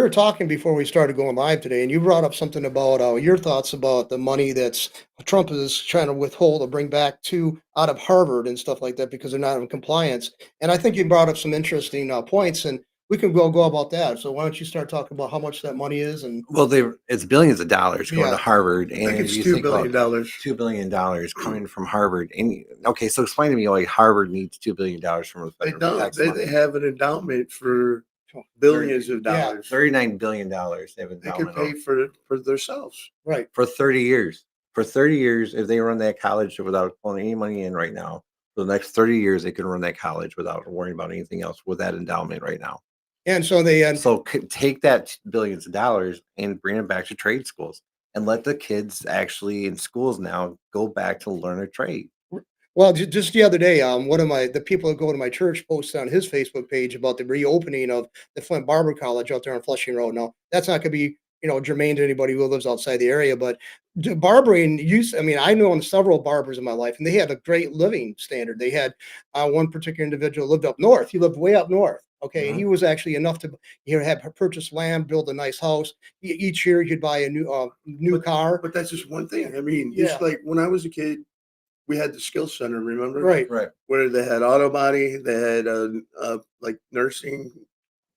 were talking before we started going live today, and you brought up something about your thoughts about the money that's Trump is trying to withhold or bring back to out of Harvard and stuff like that because they're not in compliance. And I think you brought up some interesting points, and we can go about that. So why don't you start talking about how much that money is? And Well, it's billions of dollars going to yeah, Harvard, I think and it's you $2 think about billion. $2 billion coming from Harvard. And okay, so explain to me why Harvard needs $2 billion from the They federal don't. tax They money. have an endowment for oh, billions of yeah, dollars. $39 billion they have They could endowment pay on for themselves. right. for 30 years. For 30 years, if they run that college without pulling any money in right now, for the next 30 years, they can run that college without worrying about anything else with that endowment right now. And so they So take that billions of dollars and bring it back to trade schools and let the kids actually in schools now go back to learn a trade. well, just the other day, one of the people that go to my church posted on his Facebook page about the reopening of the Flint Barber College out there on Flushing Road. Now, that's not going to be germane to anybody who lives outside the area, but barbering used. I mean, I know several barbers in my life, and they had a great living standard. They had one particular individual lived up north. He lived way up north. Okay, and he was actually enough to have purchase land, build a nice house. Each year, you'd buy a new car. But that's just one thing. I mean, Yeah. it's like when I was a kid, we had the skill center, remember? Right. Right. Where they had auto body, they had like nursing,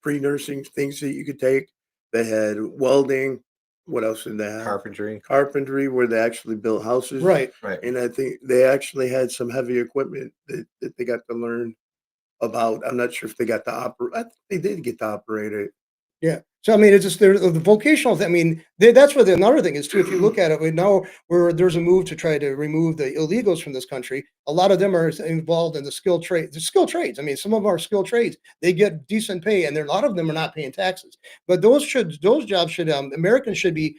pre-nursing things that you could take. They had welding. What else did they have? Carpentry. Carpentry, where they actually built houses. Right. Right. And I think they actually had some heavy equipment that they got to learn about. I'm not sure if they got to operate. I think they did get to operate it. Yeah. So I mean, it's just the vocational. I mean, that's where another thing is too. If you look at it, we know where there's a move to try to remove the illegals from this country. A lot of them are involved in the skilled trade, the skilled trades. I mean, some of our skilled trades they get decent pay, and a lot of them are not paying taxes. But those jobs should Americans should be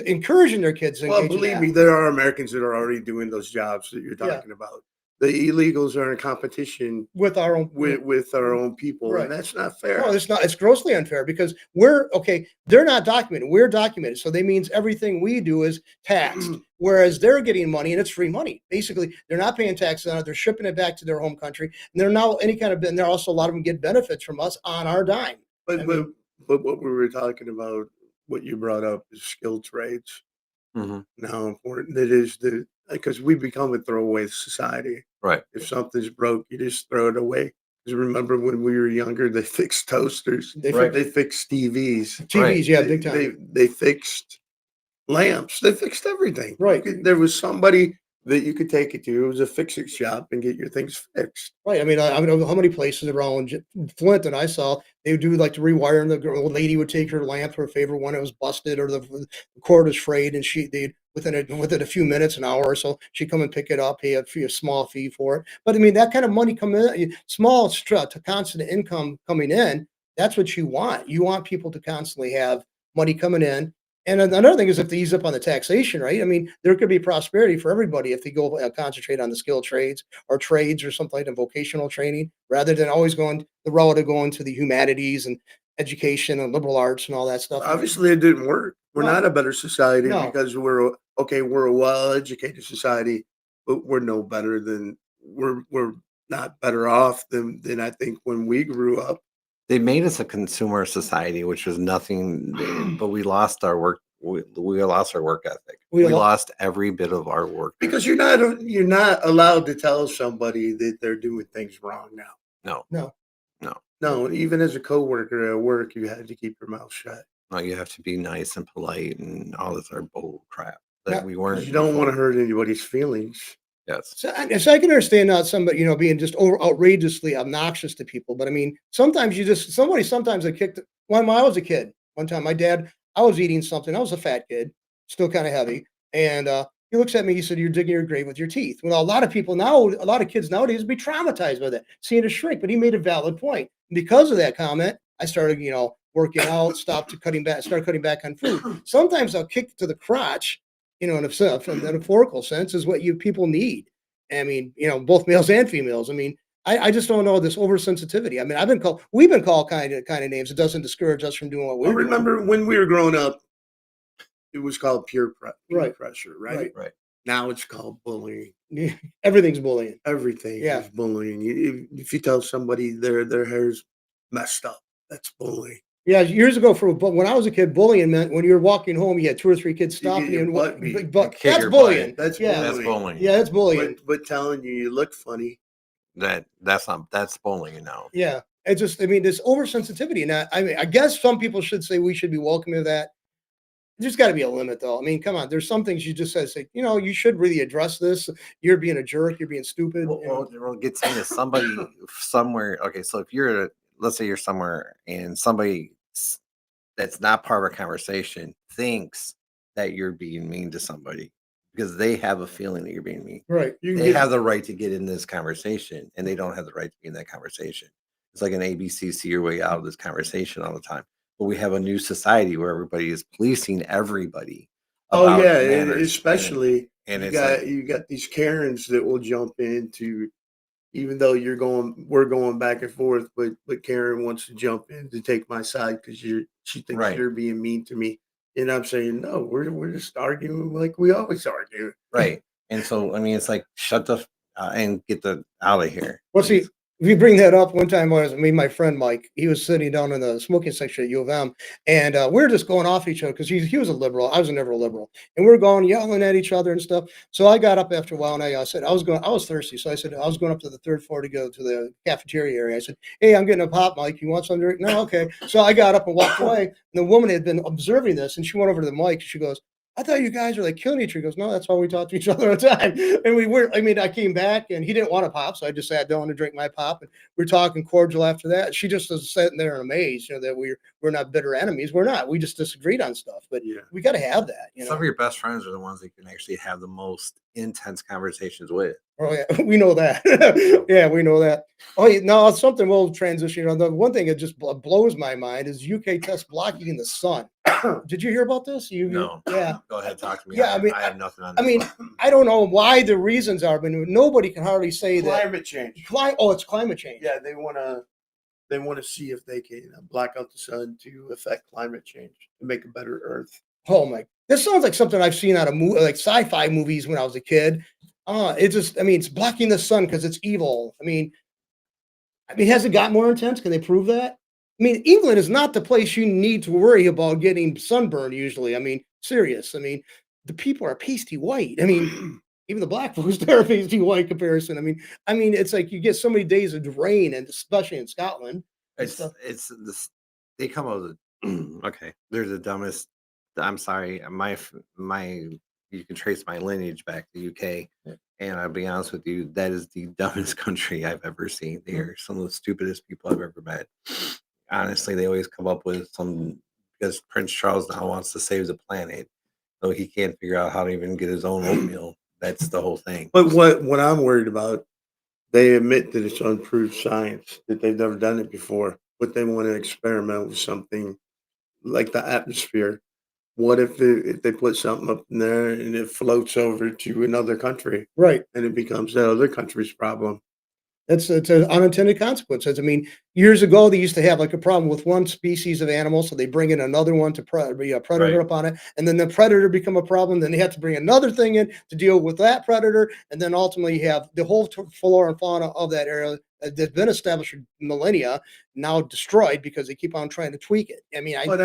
encouraging their kids to Well, engage in believe that. me, there are Americans that are already doing those jobs that you're Yeah. talking about. The illegals are in competition With our own with our own people, Right. and that's not fair. No, it's not. It's grossly unfair because we're okay. They're not documented. We're documented, so that means everything we do is taxed. Whereas they're getting money and it's free money. Basically, they're not paying taxes on it. They're shipping it back to their home country, and they're now any kind of. And they're also a lot of them get benefits from us on our dime. But I but mean, but what we were talking about, what you brought up, is skilled trades. Mm-hmm. And how important it is because we become a throwaway society. Right. If something's broke, you just throw it away. Because remember when we were younger, they fixed toasters. Right. They fixed TVs. TVs, Right. yeah, big time. They fixed lamps. They fixed everything. Right. There was somebody that you could take it to. It was a fix-it shop and get your things fixed. Right. I mean, I don't know how many places around Flint that I saw they would do like the rewiring. The old lady would take her lamp, her favorite one, it was busted or the cord was frayed, and they within a few minutes, an hour or so, she'd come and pick it up, pay a small fee for it. But I mean, that kind of money coming in, small to constant income coming in. That's what you want. You want people to constantly have money coming in. And another thing is if they ease up on the taxation, right? I mean, there could be prosperity for everybody if they go concentrate on the skilled trades or trades or something like the vocational training, rather than always going the route of going to the humanities and education and liberal arts and all that stuff. Obviously, it didn't work. We're No. not a better society No. because we're a well-educated society, but we're no better than we're not better off than I think when we grew up. They made us a consumer society, which was nothing, but we lost our work. We lost our work ethic. We lost every bit of our work. Because you're not allowed to tell somebody that they're doing things wrong now. No, even as a coworker at work, you had to keep your mouth shut. No, you have to be nice and polite and all this other bull crap that Yeah, we weren't. You don't want to hurt anybody's feelings. Yes. So I can understand not somebody, being just outrageously obnoxious to people. But I mean, sometimes sometimes I kicked when I was a kid. One time, I was eating something. I was a fat kid, still kind of heavy. And he looks at me, he said, "You're digging your grave with your teeth." Well, a lot of kids nowadays would be traumatized by that, seeing a shrink. But he made a valid point. Because of that comment, I started, working out, started cutting back on food. Sometimes I'll kick to the crotch, in a metaphorical sense, is what people need. I mean, both males and females. I mean, I just don't know this oversensitivity. I mean, we've been called kind of names. It doesn't discourage us from doing what we're doing. Remember when we were growing up, it was called peer pressure, right? Right. Now it's called bullying. Everything's bullying. Everything Yeah. is bullying. If you tell somebody their hair's messed up, that's bullying. Yeah, years ago, but when I was a kid, bullying meant when you were walking home, you had 2 or 3 kids You get stopping you your and butt beat. but Kick that's your bullying. butt. That's Yeah, That's bullying. bowling. yeah, that's bullying. But telling you look funny. That's not that's bowling now. Yeah, it's just, I mean, this oversensitivity, and I mean, I guess some people should say we should be welcoming of that. There's got to be a limit, though. I mean, come on. There's some things you just said, say, you should really address this. You're being a jerk. You're being stupid. What gets me is somebody somewhere. Okay, so if let's say you're somewhere and somebody that's not part of a conversation thinks that you're being mean to somebody because they have a feeling that you're being mean. Right. They have the right to get in this conversation and they don't have the right to be in that conversation. It's like an ABC, see your way out of this conversation all the time. But we have a new society where everybody is policing everybody. Oh about yeah, manners, especially and you it's like, got these Karens that will jump into, even though we're going back and forth, but Karen wants to jump in to take my side because she thinks right, you're being mean to me, and I'm saying no, we're just arguing like we always argue. right. And so I mean, it's like shut the and get the out of here. Well, see, if you bring that up, one time I was me and my friend Mike. He was sitting down in the smoking section at U of M, and we were just going off each other because he was a liberal. I was never a liberal, and we are going yelling at each other and stuff. So I got up after a while and I said I was thirsty, so I said I was going up to the third floor to go to the cafeteria area. I said, "Hey, I'm getting a pop, Mike. You want something to drink?" No, okay. So I got up and walked away. And the woman had been observing this, and she went over to the mic. She goes, I thought you guys were like killing each other. He goes, no, that's how we talk to each other all the time. And we were, I mean, I came back and he didn't want a pop. So I just sat down to drink my pop. And we're talking cordial after that. She just was sitting there and amazed, that we're not bitter enemies. We're not. We just disagreed on stuff. But Yeah, we got to have that. Some of your best friends are the ones that you can actually have the most intense conversations with. Oh yeah, we know that. Yeah, we know that. Oh, yeah, no, something we'll transition on. The one thing that just blows my mind is UK test blocking the sun. Did you hear about this? No. Yeah. Go ahead, talk to me. Yeah, I have nothing on I this mean, one. I don't know why the reasons are, but nobody can hardly say climate change. It's climate change. Yeah, they want to see if they can block out the sun to affect climate change to make a better Earth. Oh my! This sounds like something I've seen out of like sci-fi movies when I was a kid. It's blocking the sun because it's evil. Has it got more intense? Can they prove that? I mean, England is not the place you need to worry about getting sunburned usually. I mean, serious. I mean, the people are pasty white. I mean, even the black folks there are pasty white comparison. I mean, it's like you get so many days of rain, and especially in Scotland. It's this. They come out with okay. They're the dumbest. I'm sorry. My you can trace my lineage back to UK, and I'll be honest with you, that is the dumbest country I've ever seen. They are some of the stupidest people I've ever met. Honestly, they always come up with some because Prince Charles now wants to save the planet, so he can't figure out how to even get his own oatmeal. That's the whole thing. But what I'm worried about, they admit that it's unproved science, that they've never done it before, but they want to experiment with something like the atmosphere. What if they put something up in there and it floats over to another country, Right. and it becomes that other country's problem? It's an unintended consequences. I mean, years ago they used to have like a problem with one species of animal, so they bring in another one to be a predator Right. upon it, and then the predator become a problem. Then they have to bring another thing in to deal with that predator, and then ultimately you have the whole flora and fauna of that area that's been established for millennia now destroyed because they keep on trying to tweak it. But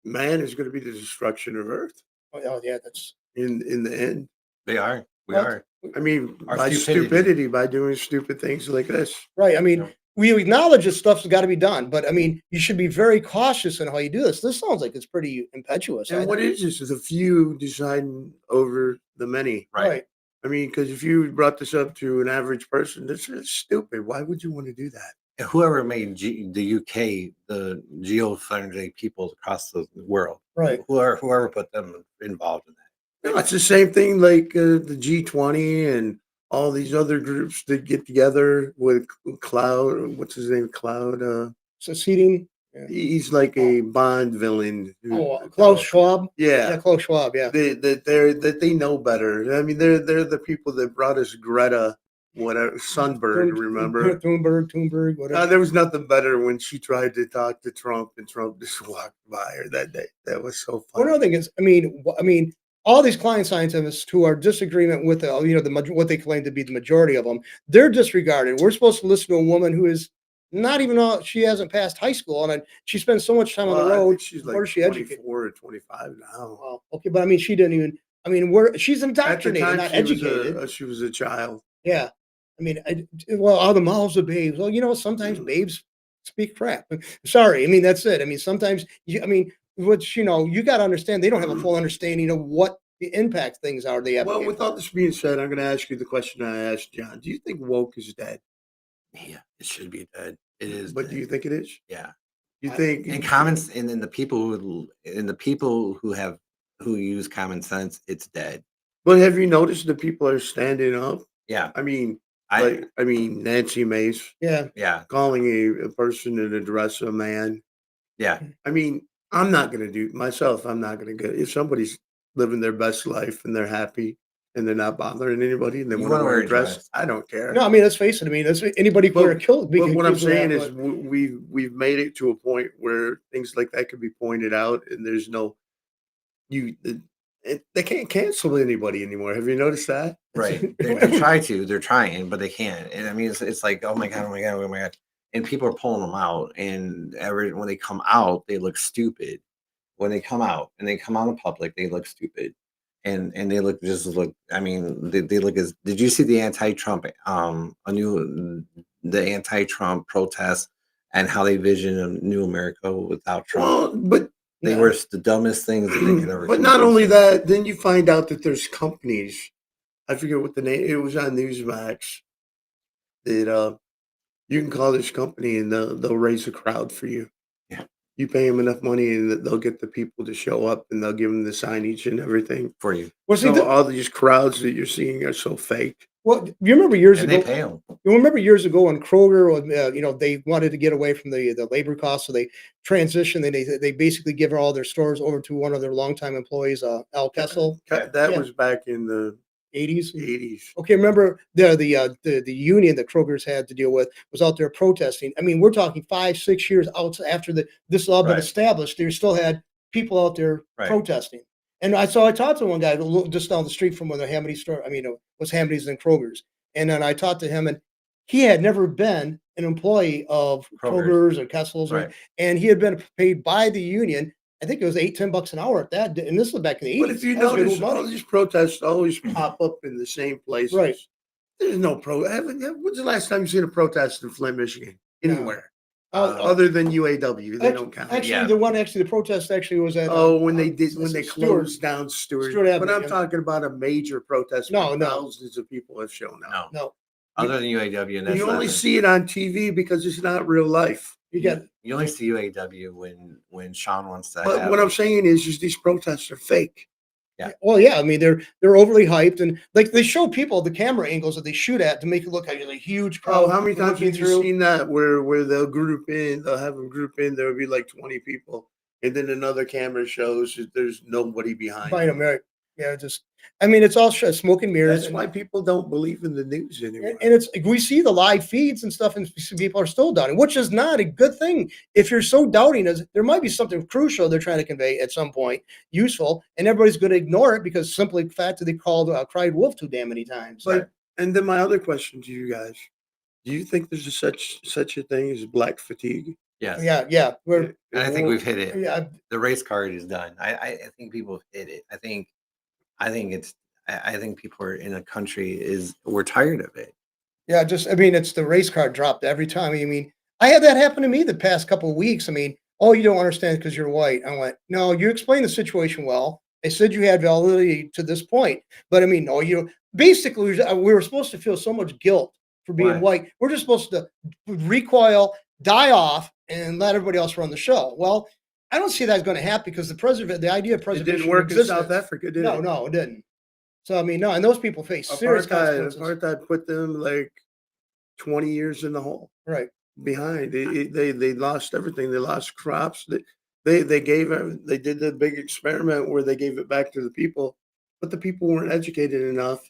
man is going to be the destruction of Earth Oh yeah, that's in the end. They are. We Well, are. I mean, Our by stupidity, by doing stupid things like this. right. I mean, Yeah. we acknowledge this stuff's got to be done, but I mean, you should be very cautious in how you do this. This sounds like it's pretty impetuous. And what is this? Is a few deciding over the many. Right. I mean, because if you brought this up to an average person, this is stupid. Why would you want to do that? And whoever made the UK, the geofriendly people across the world, Right. whoever put them involved in that. No, it's the same thing like the G20 and all these other groups that get together with Cloud. What's his name? Cloud. Seceding. Yeah. He's like a Bond villain. Klaus Schwab. Yeah. Yeah, Klaus Schwab. Yeah. They know better. I mean, they're the people that brought us Greta, whatever, Sunberg. Remember? Thunberg, whatever. There was nothing better when she tried to talk to Trump and Trump just walked by her that day. That was so funny. One other thing is, I mean, all these climate scientists who are disagreement with what they claim to be the majority of them, they're disregarded. We're supposed to listen to a woman who is not even all, she hasn't passed high school, and she spends so much time on the Well, I road. think she's like Where is she educated? 24 or 25 now. Well, okay, but I mean, she didn't even. I mean, where she's At the indoctrinated, time, not she was educated. she was a child. Yeah, I mean, well, all the mouths of babes. Well, sometimes babes speak crap. Sorry, I mean that's it. I mean, sometimes I mean, which you got to understand, they don't have a full understanding of what the impact things are they Well, advocate with for. all this being said, I'm going to ask you the question I asked John. Do you think woke is dead? Yeah, it should be dead. It is But do dead. you think it is? Yeah. You I- think And comments and then the people who use common sense, it's dead. But have you noticed that people are standing up? Yeah. I mean, I Nancy Mace Yeah, yeah. calling a person an address a man. Yeah. I mean, I'm not going to do myself. I'm not going to get if somebody's living their best life and they're happy and they're not bothering anybody and they You want to wanna wear wear a a dress. dress. I don't care. no, I mean, let's face it. I mean, that's anybody can wear a kilt. But what I'm accused of that, saying is but we've made it to a point where things like that can be pointed out, and there's no you. They can't cancel anybody anymore. Have you noticed that? Right. They're trying, but they can't. And I mean, it's like, oh my God, oh my God, oh my God. And people are pulling them out. And when they come out, they look stupid. When they come out and they come out in public, they look stupid. And they look, I mean, they look as, did you see the anti-Trump, the anti-Trump protests and how they vision a new America without Trump? Well, but They were the dumbest things that they could ever but come not up only with. that, then you find out that there's companies. I forget what the name. It was on Newsmax that you can call this company and they'll raise a crowd for you. Yeah. You pay them enough money and they'll get the people to show up and they'll give them the signage and everything. For you. well, see, So all these crowds that you're seeing are so fake. well, you remember years And ago. they pay them. You remember years ago when Kroger, they wanted to get away from the labor costs, so they transitioned. And they basically give all their stores over to one of their longtime employees, Al Kessel, That Yeah. was back in the 80s. 80s. Okay, remember the union that Kroger's had to deal with was out there protesting. I mean, we're talking 5-6 years out after this law been Right. established. They still had people out there Right. protesting. And I talked to one guy just down the street from where the Hamity store. I mean, it was Hamity's and Kroger's. And then I talked to him, and he had never been an employee of Kroger's or Kessel's, Right. and he had been paid by the union. I think it was $8-10 an hour at that, and this was back in the 80s. But if you That was good notice, money. all these protests always pop up in the same places. Right. There's no when's the last time you seen a protest in Flint, Michigan? No. Anywhere. Uh, Other than UAW. They don't count. Actually, Yeah. the protest actually was at. when they Stewart. closed down Stewart. Stewart But Avenue, I'm yeah. talking about a major protest No, where no. thousands of people have shown up. No. No, Other than UAW, and that's You not only the- see it on TV because it's not real life. you got you only see UAW when Sean wants to But have, what I'm saying is these protests are fake. well, yeah. I mean, they're overly hyped, and like they show people the camera angles that they shoot at to make it look like a huge crowd. Oh, how many times looking have you through. seen that where they'll have them group in, there'll be like 20 people, and then another camera shows that there's nobody behind Behind them. them, right? Yeah, I mean, it's all smoke and mirrors. That's why people don't believe in the news anymore. And we see the live feeds and stuff, and people are still doubting, which is not a good thing. If you're so doubting, as there might be something crucial they're trying to convey at some point, useful, and everybody's going to ignore it because simply the fact that they cried wolf too damn many times. But and then my other question to you guys: do you think there's such a thing as black fatigue? yes. yeah, And I think we've hit it. yeah, The race card is done. I think people have hit it. I think people are in a country we're tired of it. yeah. I mean, it's the race card dropped every time. I mean, I had that happen to me the past couple of weeks. I mean, oh, you don't understand because you're white. I went, no, you explained the situation well. I said you had validity to this point, but I mean, no, basically we were supposed to feel so much guilt for being Right. white. We're just supposed to recoil, die off, and let everybody else run the show. Well, I don't see that's going to happen because the idea of It preservation didn't work in existed. South Africa, did it? No, it didn't. So I mean, no, and those people face serious consequences. Apartheid put them like 20 years in the hole Right. behind. They lost everything. They lost crops. They did the big experiment where they gave it back to the people, but the people weren't educated enough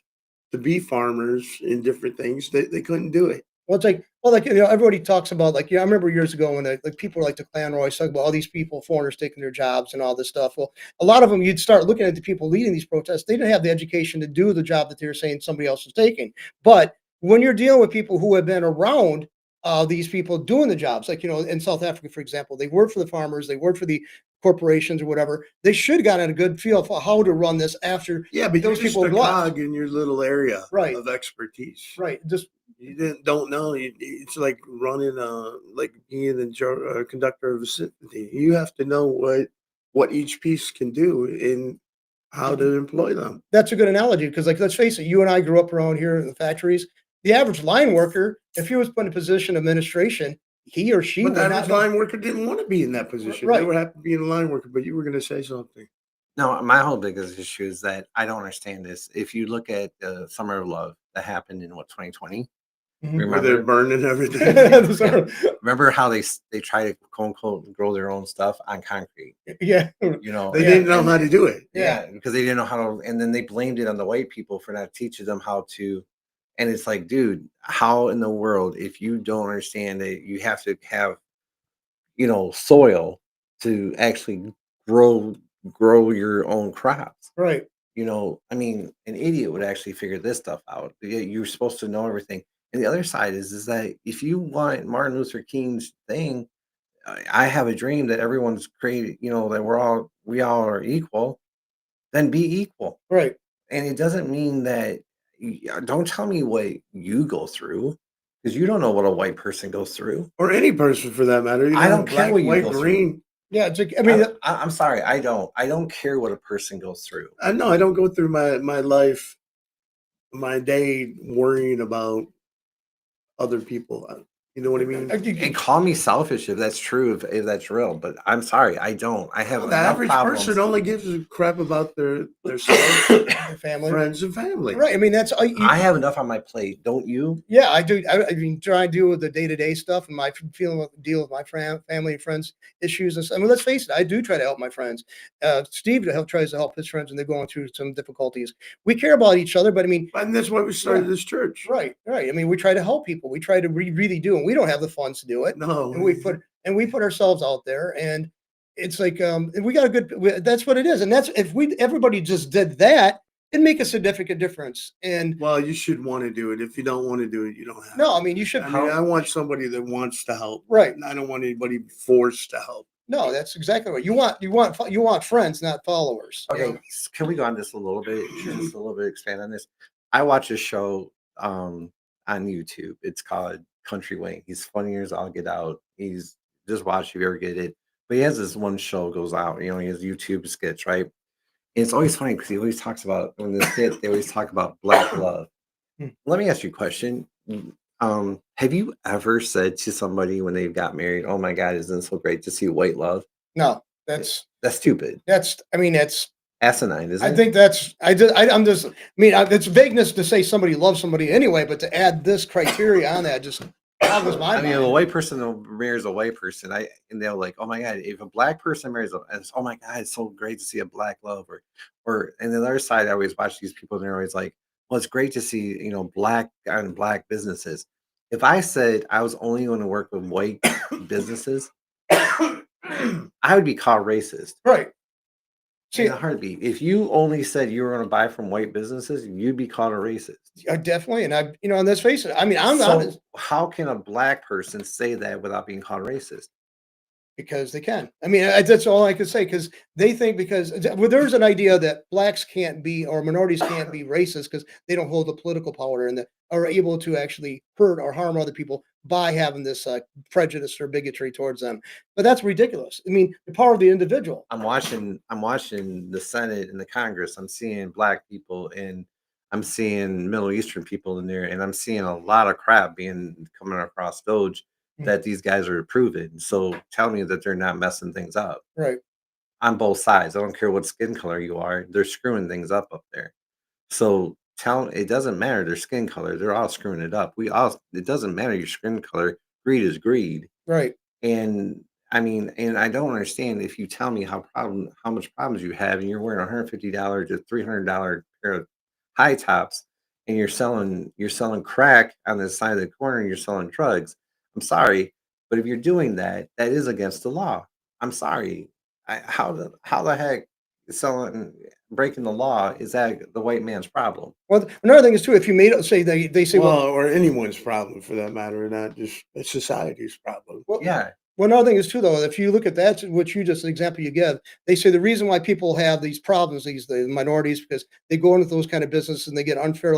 to be farmers in different things. They couldn't do it. Well, it's like everybody talks about I remember years ago when like people like the Clan Royce talk about all these people, foreigners taking their jobs and all this stuff. Well, a lot of them, you'd start looking at the people leading these protests. They didn't have the education to do the job that they were saying somebody else was taking. But when you're dealing with people who have been around these people doing the jobs. Like, in South Africa, for example, they work for the farmers, they work for the corporations or whatever. They should have gotten a good feel for how to run this after Yeah, but you're those just people a have left. cog in your little area Right, of expertise. right. Just Don't know. It's like running like being a conductor of a symphony. You have to know what each piece can do and how to employ them. that's a good analogy because, like, let's face it, you and I grew up around here in the factories. The average line worker, if he was put in a position of administration, he or she But the would not average know. line worker didn't want to be in that position. They Right. were happy being a line worker. But you were going to say something. No, my whole biggest issue is that I don't understand this. If you look at the Summer of Love that happened in 2020, Mhm. Where they're remember? burning everything. Remember how they try to quote unquote grow their own stuff on concrete? Yeah. You know, They Yeah, didn't know and how to do it. yeah, because they didn't know how to, and then they blamed it on the white people for not teaching them how to. And it's like, dude, how in the world, if you don't understand that you have to have, soil to actually grow grow your own crops? Right. I mean, an idiot would actually figure this stuff out. But yeah, you're supposed to know everything. And the other side is that if you want Martin Luther King's thing, I have a dream that everyone's created, that we all are equal, then be equal. Right. And it doesn't mean that don't tell me what you go through because you don't know what a white person goes through. Or any person for that matter. I don't care Black, what you white, go through. green. Yeah. It's like, I mean, I'm sorry, I don't care what a person goes through. I know I don't go through my life, my day worrying about other people. You know what I mean? And call me selfish if that's true, if that's real, but I'm sorry, I don't. I have The enough average problems. person only gives a crap about their self, your family. friends, and family. Right. I mean, that's I have enough on my plate, don't you? yeah, I do. I mean, try to deal with the day-to-day stuff and my deal with my family and friends issues and stuff. I mean, let's face it, I do try to help my friends. Steve tries to help his friends when they're going through some difficulties. We care about each other, but I mean, And that's why we started Yeah. this church. right, right. I mean, we try to help people. We try to really do, and we don't have the funds to do it. No. And we put ourselves out there, and it's like and we got a good. That's what it is, and that's if everybody just did that, it'd make a significant difference. And Well, you should want to do it. If you don't want to do it, you don't have no, to. I mean, you should. I mean, I want somebody that wants to help. Right. I don't want anybody forced to help. No, that's exactly right. You want friends, not followers. Okay, can we go on this a little bit? Just a little bit expand on this. I watch a show on YouTube. It's called Country Wayne. He's funny as all get out. He's just watch if you ever get it. But he has this one show goes out. He has YouTube skits, right? And it's always funny because he always talks about when the skit. They always talk about black love. Hmm. Let me ask you a question. Have you ever said to somebody when they got married, "Oh my God, isn't it so great to see white love"? No, that's stupid. I mean, that's Asinine, isn't I it? think that's I'm just I mean, it's vagueness to say somebody loves somebody anyway, but to add this criteria on that just boggles my I mean, if a mind. white person marries a white person, and they're like, "Oh my God!" If a black person marries, oh my God, it's so great to see a black love, and the other side, I always watch these people, and they're always like, "Well, it's great to see black on black businesses." If I said I was only going to work with white businesses, I would be called racist Right. See, in a heartbeat. If you only said you were going to buy from white businesses, you'd be called a racist. definitely, and and let's face it. I mean, I'm So not how can a black person say that without being called racist? because they can. I mean, that's all I could say because they think there's an idea that blacks can't be or minorities can't be racist because they don't hold the political power and that are able to actually hurt or harm other people by having this prejudice or bigotry towards them. But that's ridiculous. I mean, the power of the individual. I'm watching the Senate and the Congress. I'm seeing black people and I'm seeing Middle Eastern people in there, and I'm seeing a lot of crap coming across Doge that these guys are approving. So tell me that they're not messing things up Right. on both sides. I don't care what skin color you are, they're screwing things up there. So it doesn't matter their skin color, they're all screwing it up. It doesn't matter your skin color. Greed is greed. Right. And I mean, and I don't understand if you tell me how much problems you have, and you're wearing $150 to $300 pair of high tops, and you're selling crack on the side of the corner, and you're selling drugs. I'm sorry, but if you're doing that, that is against the law. I'm sorry. How the heck selling, breaking the law, is that the white man's problem? Well, another thing is too, if you made it, say they say, Well, well, or anyone's problem for that matter, not just a society's problem. well, Yeah, well, another thing is too, though, if you look at that, what you just the example you give, they say the reason why people have these problems, the minorities, because they go into those kind of business and they get unfair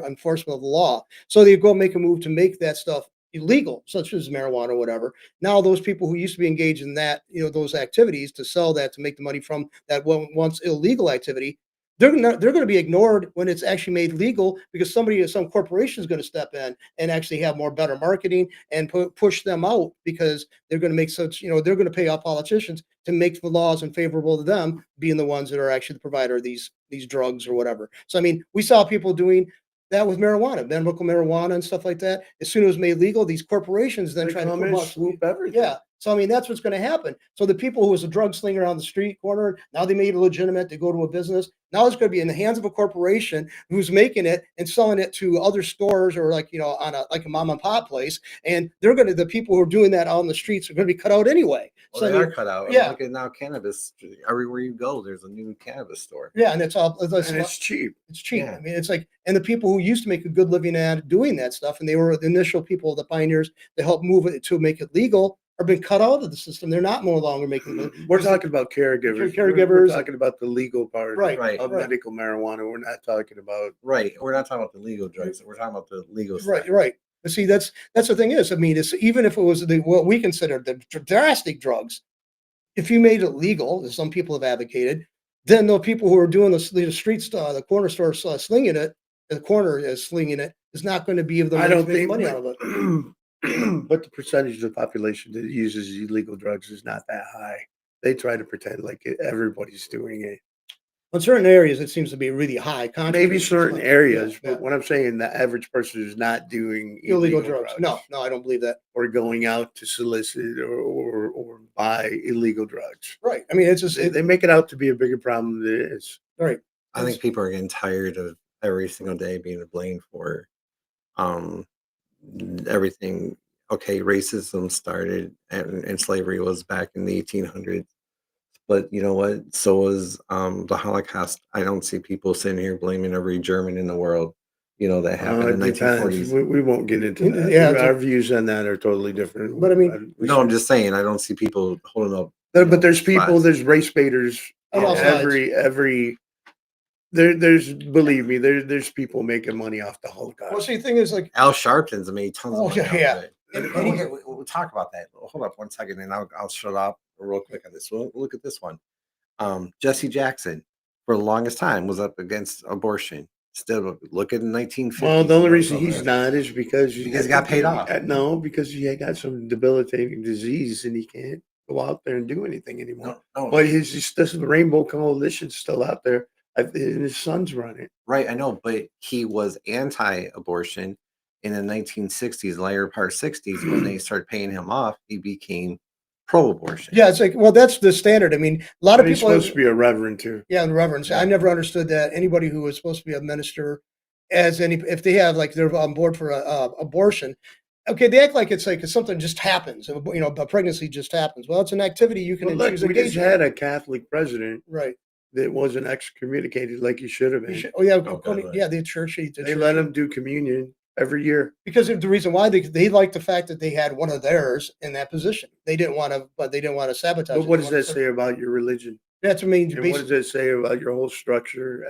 enforcement of the law. So they go make a move to make that stuff illegal, such as marijuana or whatever. Now those people who used to be engaged in that, those activities to sell that to make the money from that once illegal activity, they're going to be ignored when it's actually made legal because some corporation is going to step in and actually have more better marketing and push them out because they're going to make they're going to pay off politicians to make the laws unfavorable to them being the ones that are actually the provider of these drugs or whatever. So I mean, we saw people doing that with marijuana, medical marijuana and stuff like that. As soon as it was made legal, these corporations then They try to come in, promote. swoop everything. Yeah. So I mean, that's what's going to happen. So the people who was a drug slinger on the street corner, now they made it legitimate to go to a business. Now it's going to be in the hands of a corporation who's making it and selling it to other stores or on a mom and pop place. And the people who are doing that on the streets are going to be cut out anyway. well, So they I are mean, cut out. yeah. Look at now cannabis. Everywhere you go, there's a new cannabis store. yeah, and it's all And it's cheap. it's cheap. Yeah. I mean, it's like, and the people who used to make a good living at doing that stuff, and they were the initial people, the pioneers, that helped move it to make it legal, are being cut out of the system. They're not no longer making it. We're talking about caregivers. Caregivers. We're talking about the legal part Right, Right. of right. medical marijuana. We're not talking about Right. We're not talking about the legal drugs. We're talking about the legal Right, stuff. right. But see, that's the thing is, I mean, it's even if it was what we consider the drastic drugs, if you made it legal, as some people have advocated, then the people who are doing the street the corner store slinging it, the corner is slinging it, is not going to be able to I don't make think money out of it. but the percentage of the population that uses illegal drugs is not that high. They try to pretend like everybody's doing it. In certain areas, it seems to be really high. Maybe certain areas, yeah. but what I'm saying, the average person is not doing Illegal drugs. No, I don't believe that. or going out to solicit or buy illegal drugs. Right. I mean, it's just They make it out to be a bigger problem than it is. right. I think people are getting tired of every single day being blamed for um everything. Okay, racism started and slavery was back in the 1800s. But you know what? So was the Holocaust. I don't see people sitting here blaming every German in the world, that happened in the It depends. 1940s. We won't get into that. Yeah, Our views on that are totally different. But I mean- We No, I'm should- just saying I don't see people holding up. But there's people, flags. there's race baiters. On all sides. There's believe me, there's people making money off the Well, Holocaust. see, the thing is, like, Al Sharpton's made tons Oh, of money. yeah, off of yeah. it. And- And we'll talk about that. Hold up 1 second, and I'll shut up real quick on this. Look at this one. Jesse Jackson, for the longest time, was up against abortion. Still, look at the 1950s. Well, the only reason he's not is because Because he got paid off. No, because he got some debilitating disease and he can't go out there and do anything anymore. No, But the Rainbow Coalition's still out there. And his son's run it. right, I know, but he was anti-abortion in the 1960s, later part 60s, when they started paying him off. He became pro-abortion. yeah, it's like, well, that's the standard. I mean, a lot of But he's people. supposed to be a reverend too. Yeah, the reverends. I never understood that anybody who was supposed to be a minister, if they have like they're on board for abortion, okay, they act like it's something just happens. A pregnancy just happens. Well, it's an activity you can Well, look, choose we just engage in. had a Catholic president Right. that wasn't excommunicated like he should have been. Oh yeah, God, according, right. yeah, the church. They let him do communion every year. because of the reason why they liked the fact that they had one of theirs in that position. They didn't want to sabotage. But it. what They does wanted that to- say about your religion? That's what I mean. And what does that say about your whole structure?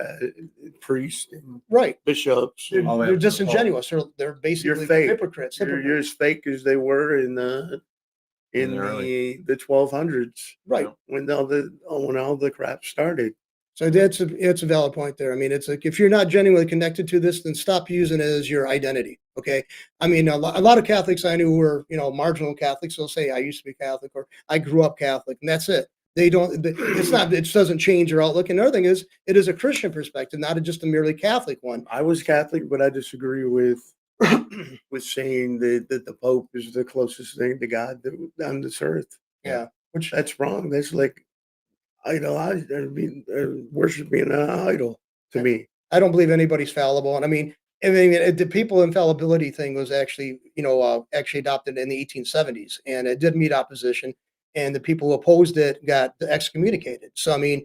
Priests and Right. bishops. They're, and all the way they're up to the disingenuous. They're basically fake. hypocrites. You're as fake as they were in the In the the 1200s Right. when all the crap started. So it's a valid point there. I mean, it's like if you're not genuinely connected to this, then stop using it as your identity. Okay. I mean, a lot of Catholics I knew who were, marginal Catholics. They'll say, I used to be Catholic or I grew up Catholic, and that's it. They don't, it's not, it doesn't change your outlook. And another thing is, it is a Christian perspective, not just a merely Catholic one. I was Catholic, but I disagree with with saying that the Pope is the closest thing to God on this earth. Yeah. Which, That's wrong. That's like worshiping an idol to me. I don't believe anybody's fallible. And I mean, the people infallibility thing was actually, actually adopted in the 1870s, and it did meet opposition. And the people who opposed it got excommunicated. So I mean,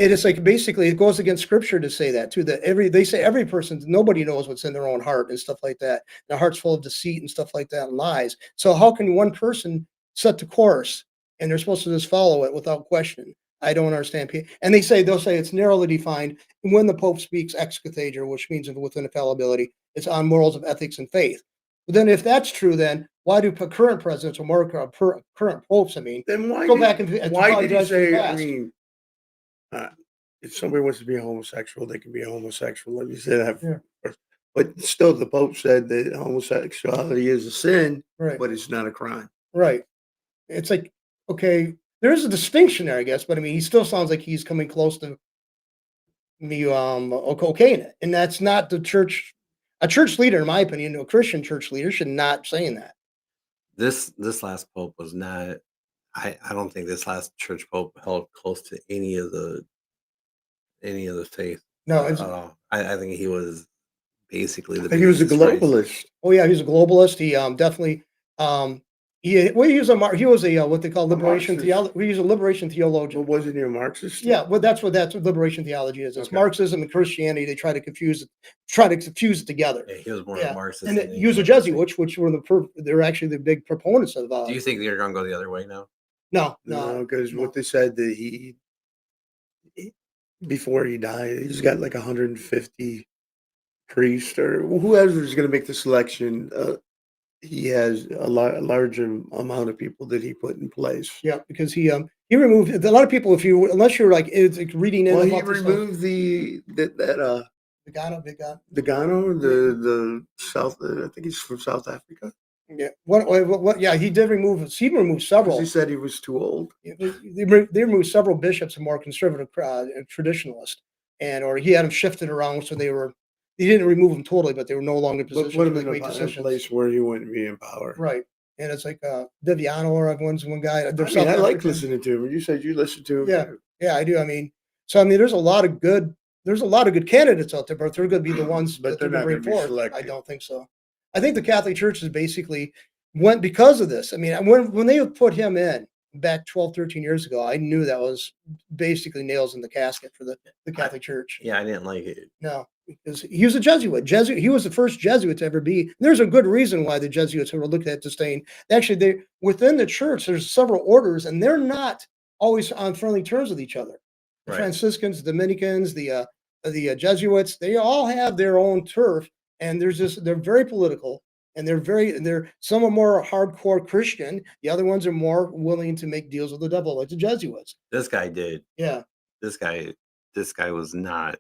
It is like basically it goes against scripture to say that too. That they say every person, nobody knows what's in their own heart and stuff like that. Their heart's full of deceit and stuff like that and lies. So how can one person set the course and they're supposed to just follow it without question? I don't understand. And they'll say it's narrowly defined when the Pope speaks ex cathedra, which means within infallibility. It's on morals of ethics and faith. But then, if that's true, then why do current presidents or more current popes? I mean, Then go back and why did he apologize for the say? I past. mean, if somebody wants to be a homosexual, they can be a homosexual. Let me say that Yeah. first. But still, the Pope said that homosexuality is a sin, Right. but it's not a crime. Right. It's like, okay, there's a distinction there, I guess, but I mean, he still sounds like he's coming close to me, cocaine it, and that's not the church. A church leader, in my opinion, a Christian church leader, should not saying that. This last pope was not. I don't think this last church pope held close to any of the faith No, at all. I think he was basically the. I think he was a biggest disgrace. globalist. oh yeah, he's a globalist. He definitely he was a what they call liberation Marxist. theology. He was a liberation theologian. But wasn't he a Marxist? Yeah, well, that's what liberation theology is. It's Okay. Marxism and Christianity. They try to confuse it together. Yeah, he was more Yeah, a Marxist. and than he was a anything else. Jesuit, which were they're actually the big proponents of. Do you think they're going to go the other way now? No, No, because no. what they said that he before he died, he's got like 150 priests or whoever's going to make the selection. He has a larger amount of people that he put in place. Yeah, because he removed a lot of people. Unless you're like it's like reading in Well, he about this stuff. removed the Vegano. the South. I think he's from South Africa. Yeah. What? Yeah, he did remove. He removed 'Cause several. he said he was too old. They removed several bishops and more conservative traditionalists, or he had them shifted around so they were. He didn't remove them totally, but they were no longer in But positions put to him in make a decisions. place where he wouldn't be in power. Right, and it's like Viviano or one guy. I mean, I like listening to him. You said you listened to him. Yeah. Too. Yeah, I do. I mean, there's a lot of good candidates out there, but they're going to be the ones But that they're they're not going to gonna bring be forward. I selected. don't think so. I think the Catholic Church is basically went because of this. I mean, when they put him in back 12, 13 years ago, I knew that was basically nails in the casket for the Catholic Church. Yeah, I didn't like it. No, because he was a Jesuit. He was the first Jesuit to ever be. There's a good reason why the Jesuits were looked at disdain. Actually, they within the church, there's several orders, and they're not always on friendly terms with each other. The Right. Franciscans, the Dominicans, the Jesuits, they all have their own turf, and they're very political, and some are more hardcore Christian. The other ones are more willing to make deals with the devil, like the Jesuits. This guy did. Yeah. This guy was not.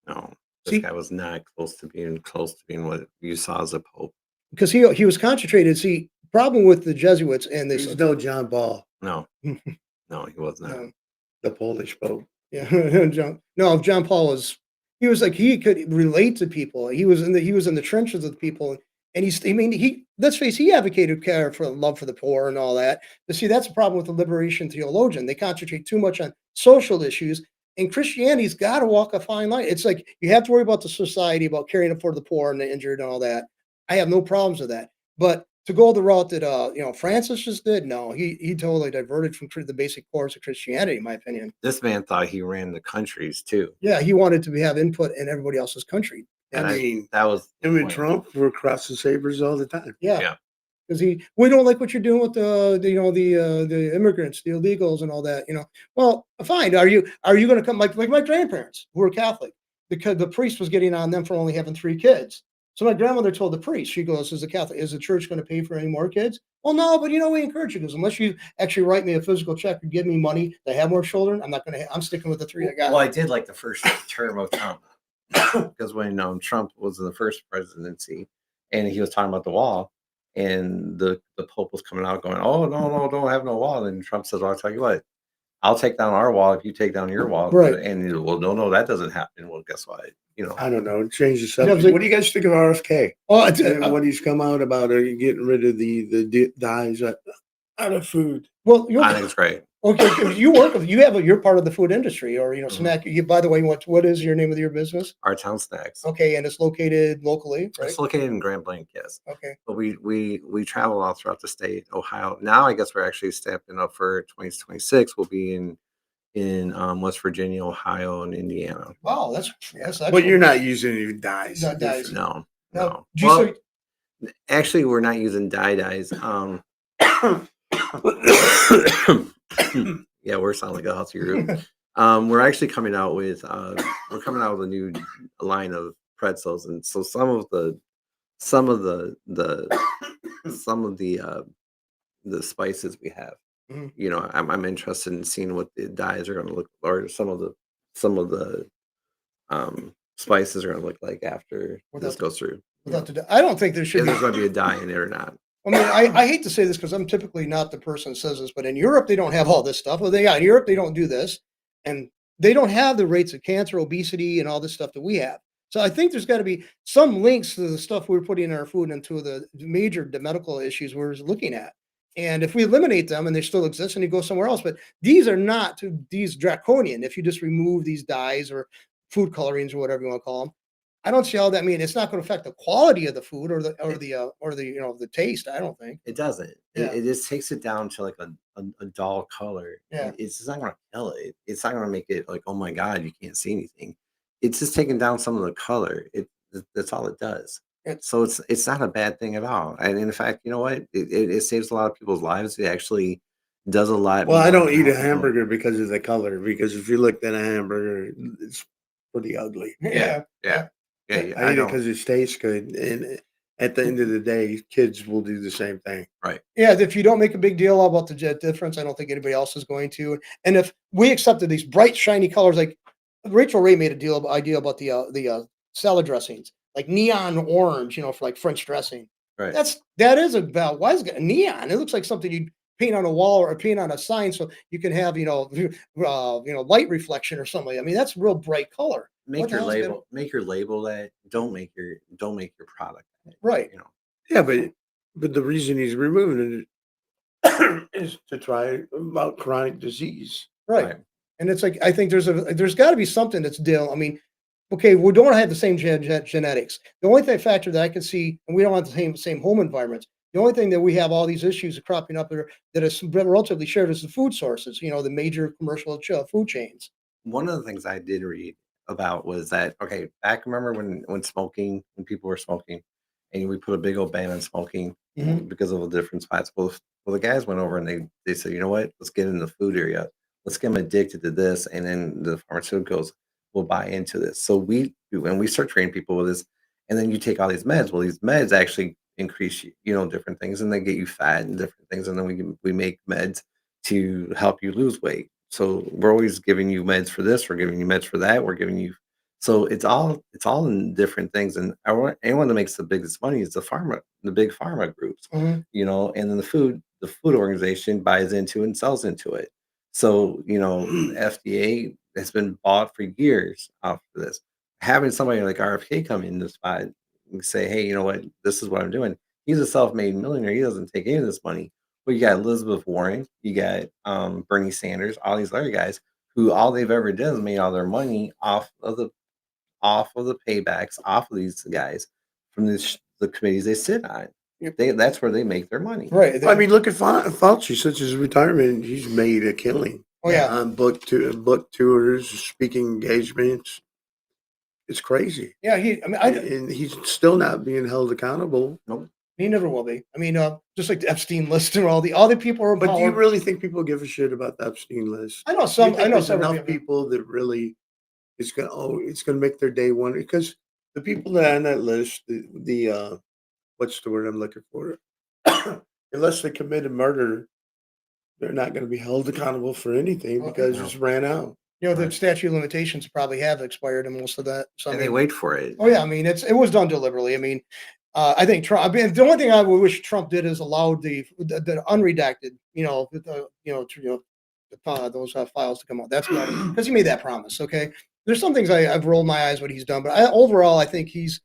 No, this See- guy was not close to being what you saw as a pope. Because he was concentrated. See, problem with the Jesuits and this. He's no John Paul, No, no, he was not. No, the Polish Pope. yeah, John Paul was. He was like he could relate to people. He was in the trenches with people, and let's face, he advocated care for love for the poor and all that. But see, that's the problem with the liberation theologian. They concentrate too much on social issues. And Christianity's got to walk a fine line. It's like you have to worry about the society, about caring for the poor and the injured and all that. I have no problems with that. But to go the route that Francis just did, no, he totally diverted from the basic course of Christianity, in my opinion. This man thought he ran the countries too. Yeah, he wanted to have input in everybody else's country. And I mean, that was the him and point. Trump were crossing sabers all the time. Yeah. Yeah. Because we don't like what you're doing with the immigrants, the illegals, and all that. Well, fine. Are you going to come like my grandparents who were Catholic? Because the priest was getting on them for only having 3 kids. So my grandmother told the priest, she goes, "As a Catholic, is the church going to pay for any more kids?" Well, no, but we encourage you, because unless you actually write me a physical check or give me money to have more children, I'm sticking with the 3 I got. Well, I did like the first term of Trump because when Trump was in the first presidency and he was talking about the wall, and the Pope was coming out going, "Oh no, don't have no wall." And Trump says, "Well, I'll tell you what, I'll take down our wall if you take down your wall." Right. And well, no, that doesn't happen. Well, guess what? I don't know. Change the Yeah, subject. like- What do you guys think of RFK? Oh, And what he's come out about getting rid of the dyes out of food. well, I think it's great. okay. You're part of the food industry, or snack. By the way, what is your name of your business? Our town snacks. Okay, and it's located locally, right? It's located in Grand Blanc, yes. Okay. But we travel all throughout the state, Ohio. Now I guess we're actually stepping up for 2026. We'll be in in West Virginia, Ohio, and Indiana. Wow, that's But you're not using any dyes. Not dyes. No, Now, no. do you Well, say actually, we're not using dyes. Yeah, we're sounding like a Husky group. We're actually coming out with a new line of pretzels, and so some of the spices we have. Mhm. You know, I'm interested in seeing what the dyes are going to look, or some of the spices are going to look like after Without this the- goes through. without the? I don't think there should If be. there's going to be a dye in it or not. I mean, I hate to say this because I'm typically not the person that says this, but in Europe they don't have all this stuff. Well, in Europe they don't do this, and they don't have the rates of cancer, obesity, and all this stuff that we have. So I think there's got to be some links to the stuff we're putting in our food and to the major medical issues we're looking at. And if we eliminate them and they still exist, and you go somewhere else, but these are not these draconian. If you just remove these dyes or food colorings or whatever you want to call them, I don't see how that mean it's not going to affect the quality of the food or the taste. I don't think. It doesn't. Yeah. It just takes it down to like a dull color. Yeah. It's just not going to kill it. It's not going to make it like, oh my God, you can't see anything. It's just taking down some of the color. That's all it does. So it's not a bad thing at all. And in fact, you know what? It saves a lot of people's lives. It actually does a lot. Well, I more don't than eat a help people. hamburger because of the color. Because if you looked at a hamburger, it's pretty ugly. Yeah. I eat it because it tastes good, and at the end of the day, kids will do the same thing. Right. Yeah, if you don't make a big deal about the difference, I don't think anybody else is going to. And if we accepted these bright, shiny colors, like Rachel Ray made idea about the salad dressings, like neon orange, for like French dressing. Right. That is about why is it neon? It looks like something you'd paint on a wall or paint on a sign so you can have light reflection or something. I mean, that's real bright color. Make your label that. Don't make your product that, Right. Yeah, but the reason he's removing it is to try about chronic disease. Right. And it's like I think there's got to be something that's deal. I mean, okay, we don't have the same genetics. The only factor that I can see, and we don't have the same home environments. The only thing that we have all these issues cropping up there that is relatively shared is the food sources. The major commercial food chains. One of the things I did read about was that back remember when people were smoking, and we put a big old ban on smoking because of the different spots. Well, the guys went over and they said, you know what? Let's get in the food area. Let's get them addicted to this, and then the pharmaceuticals will buy into this. So we start training people with this, and then you take all these meds. Well, these meds actually increase different things, and they get you fat and different things, and then we make meds to help you lose weight. So we're always giving you meds for this, we're giving you meds for that, we're giving you. So it's all in different things, and anyone that makes the biggest money is the big pharma groups, and then the food organization buys into and sells into it. So FDA has been bought for years off of this. Having somebody like RFK come in the spot and say, hey, you know what, this is what I'm doing. He's a self-made millionaire. He doesn't take any of this money. Well, you got Elizabeth Warren, you got Bernie Sanders, all these other guys who all they've ever done is made all their money off of the paybacks, off of these guys from the committees they sit on. That's where they make their money. Right. I mean, look at Fauci. Since his retirement, he's made a killing. Oh yeah. On book tours, speaking engagements. It's crazy. Yeah. And he's still not being held accountable. Nope. He never will be. I mean, just like the Epstein list and all the people are. But do you really think people give a shit about the Epstein list? I know some. I know some enough people that really it's gonna make their day one, because the people that are on that list, the what's the word I'm looking for? Unless they committed murder, they're not going to be held accountable for anything because it's ran out. The statute of limitations probably have expired in most of that. So and they wait for it. Oh yeah, I mean it was done deliberately. I mean, I think Trump. I mean, the only thing I would wish Trump did is allowed the unredacted, those files to come out. That's because he made that promise. Okay, there's some things I've rolled my eyes what he's done, but overall I think he's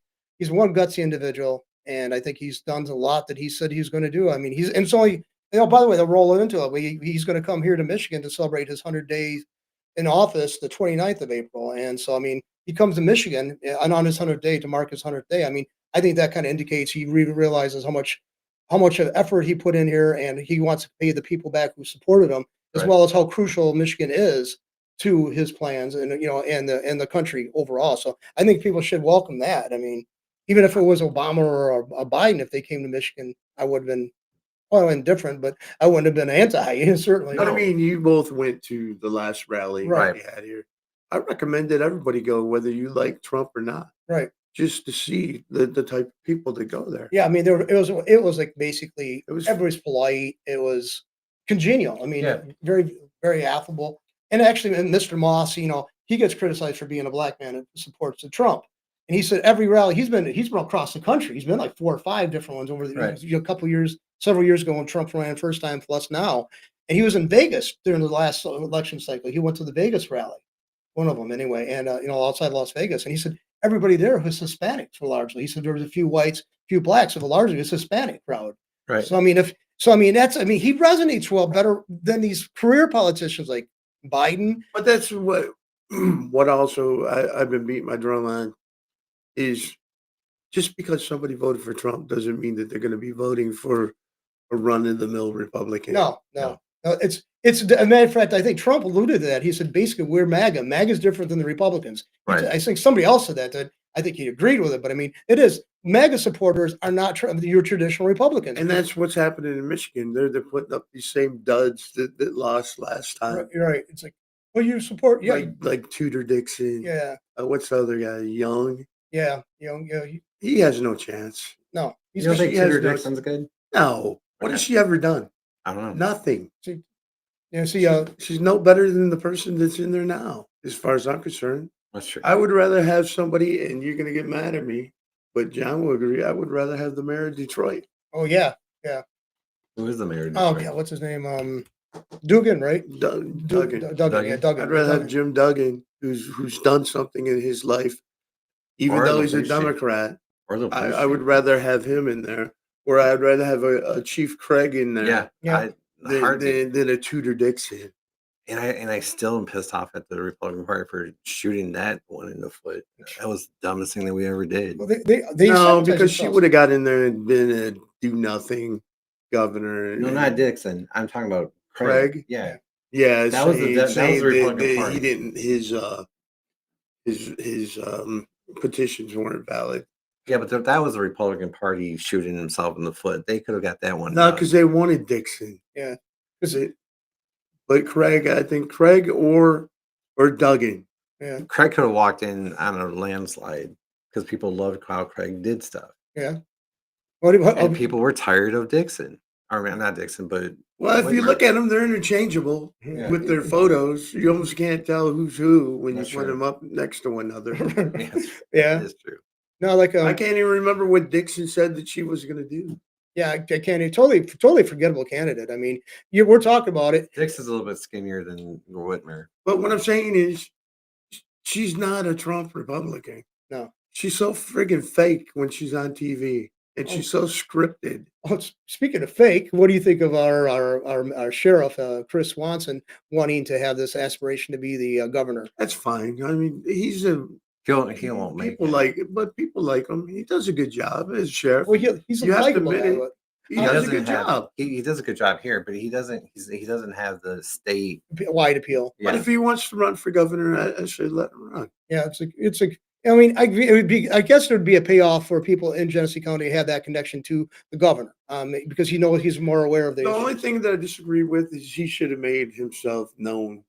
one gutsy individual, and I think he's done a lot that he said he was going to do. I mean, and it's only by the way, they'll roll it into it. He's going to come here to Michigan to celebrate his 100 days in office, the 29th of April, and so I mean, he comes to Michigan and on his 100th day to mark his 100th day. I mean, I think that kind of indicates he realizes how much of effort he put in here, and he wants to pay the people back who supported him, as well as how crucial Michigan is to his plans and and the country overall. So I think people should welcome that. I mean, even if it was Obama or a Biden, if they came to Michigan, I would have been well indifferent, but I wouldn't have been anti certainly. But I No. mean, you both went to the last rally that Right. we had here. I recommend that everybody go, whether you like Trump or not, Right. just to see the type of people that go there. Yeah, I mean, it was like basically It was everybody's polite. It was congenial. I mean, Yeah. very very affable. And actually, and Mr. Moss, he gets criticized for being a black man that supports the Trump. And he said every rally he's been across the country. He's been like 4 or 5 different ones over the Right. couple years, several years ago when Trump ran first time plus now. And he was in Vegas during the last election cycle. He went to the Vegas rally, one of them anyway, and outside Las Vegas. And he said everybody there was Hispanics largely. He said there was a few whites, few blacks, but largely it was Hispanic crowd. Right. So I mean, he resonates well better than these career politicians like Biden. But that's what also I've been beating my drum on is just because somebody voted for Trump doesn't mean that they're going to be voting for a run-of-the-mill Republican. No. It's a matter of fact. I think Trump alluded to that. He said basically we're MAGA. MAGA is different than the Republicans. Right. I think somebody else said that. I think he agreed with it. But I mean, it is MAGA supporters are not your traditional Republicans. And that's what's happening in Michigan. They're putting up these same duds that lost last time. Right, you're right. It's like, well, you support, yeah, Like Tudor Dixon. yeah, What's the other guy? Young. yeah, He has no chance. no, he's You don't think she has Tudor no- Dixon's good? No. What Okay. has she ever done? I don't know. Nothing. see, She's no better than the person that's in there now, as far as I'm concerned. That's true. I would rather have somebody, and you're going to get mad at me, but John will agree. I would rather have the mayor of Detroit. oh yeah, Who is the mayor? of oh Detroit? yeah, what's his name? Dugan, right? Duggan. Duggan, yeah, Duggan. I'd rather have Duggan. Jim Duggan, who's done something in his life, even Or though the he's a police chief. Democrat. Or the police I would chief. rather have him in there, or I'd rather have a Chief Craig in there Yeah. Yeah. than a Tudor Dixon. And I still am pissed off at the Republican Party for shooting that one in the foot. That was the dumbest thing that we ever did. Well, they No, sabotage because she themselves. would have got in there and been a do nothing governor. No, not Dixon. I'm talking about Craig? Craig. Yeah. Yeah, That was the- that was the saying Republican that Party. he didn't his petitions weren't valid. Yeah, but that was the Republican Party shooting himself in the foot. They could have got that one. No, done. because they wanted Dixon. Yeah. But Craig, I think Craig or Duggan. Yeah, Craig could have walked in on a landslide because people loved how Craig did stuff. yeah. What, And people were tired of Dixon. Or not Dixon, but Well, if you Whitmer. look at them, they're interchangeable Yeah. with their photos. You almost can't tell who's who when That's you put true. them up next to one another. yeah. It is true. No, like I can't even remember what Dixon said that she was going to do. yeah, I can't. Totally forgettable candidate. I mean, we're talking about it. Dixon's a little bit skinnier than Whitmer. But what I'm saying is, she's not a Trump Republican. No. She's so friggin' fake when she's on TV, and she's so scripted. Oh, speaking of fake, what do you think of our sheriff, Chris Swanson, wanting to have this aspiration to be the governor? That's fine. I mean, he's a He won't make people it. but people like him. He does a good job as sheriff. Well, he's a You have to likable admit guy. it. But He He does a doesn't good have- job. He does a good job here, but he doesn't have the state. wide appeal. But Yeah. if he wants to run for governor, I should let him run. Yeah, it's like. I mean, it would be. I guess there would be a payoff for people in Genesee County to have that connection to the governor, because he's more aware of the. The only issues. thing that I disagree with is he should have made himself known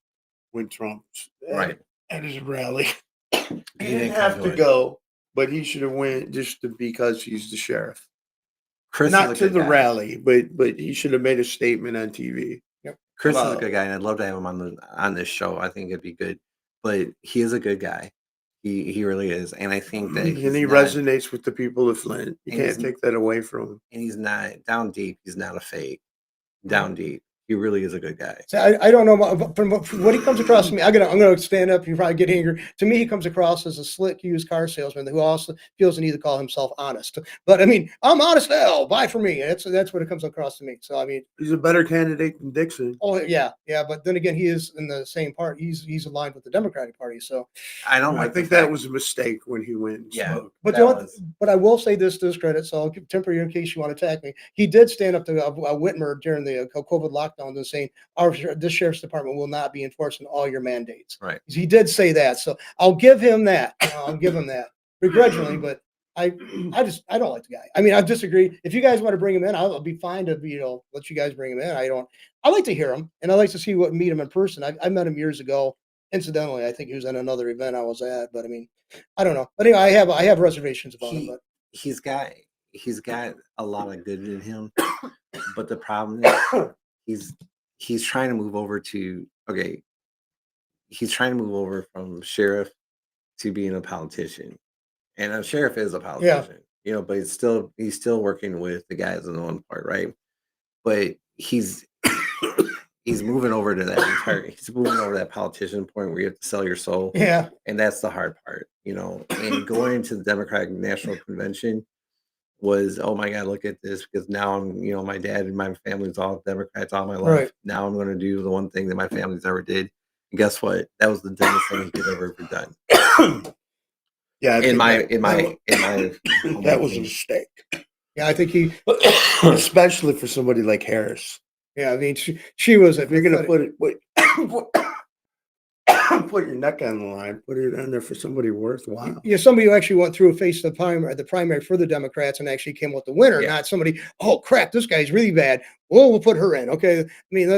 when Trump's Right. at his rally. He didn't didn't come have to to it. go, but he should have went because he's the sheriff. Chris is Not a to good the guy. rally, but he should have made a statement on TV. Chris is Wow. a good guy, and I'd love to have him on this show. I think it'd be good. But he is a good guy. He really is, and I think that And he he's not- resonates with the people of Flint. You And can't take that away from him. and he's not down deep. He's not a fake. Down deep, he really is a good guy. So I don't know from what he comes across to me. I'm gonna stand up. You probably get angry. To me, he comes across as a slick used car salesman who also feels the need to call himself honest. But I mean, I'm honest hell. Buy for me. That's what it comes across to me. So I mean, He's a better candidate than Dixon. oh yeah. But then again, he is in the same part. He's aligned with the Democratic Party. So, I don't I like. think the that fact- was a mistake when he went and Yeah. spoke. but That was- but I will say this to his credit. So I'll temper you in case you want to attack me. He did stand up to Whitmer during the COVID lockdown lockdowns and saying this sheriff's department will not be enforcing all your mandates. Right. He did say that, so I'll give him that. I'll give him that begrudgingly, but I don't like the guy. I mean, I disagree. If you guys want to bring him in, I'll be fine to let you guys bring him in. I like to hear him, and I like to meet him in person. I met him years ago. Incidentally, I think he was at another event I was at, but I mean, I don't know. But anyway, I have reservations about him. But He's got a lot of good in him, but the problem is he's trying to move over to he's trying to move over from sheriff to being a politician, and a sheriff is a politician, but he's still working with the guys in the one part, right? But he's moving over to he's moving over to that politician point where you have to sell your soul. yeah, And that's the hard part, and going to the Democratic National Convention was, oh my God, look at this, because now I'm, my dad and my family's all Democrats all my life. Right. Now I'm going to do the one thing that my family's ever did. And guess what? That was the dumbest thing he could have ever done. Yeah, in my that was a mistake. yeah. I think he, Especially for somebody like Harris. yeah. I mean, she was. If you're gonna put put your neck on the line, put it on there for somebody worthwhile. Yeah, somebody who actually went through and faced the primary for the Democrats and actually came with the winner, not somebody, oh crap, this guy's really bad. Well, we'll put her in. Okay. I mean,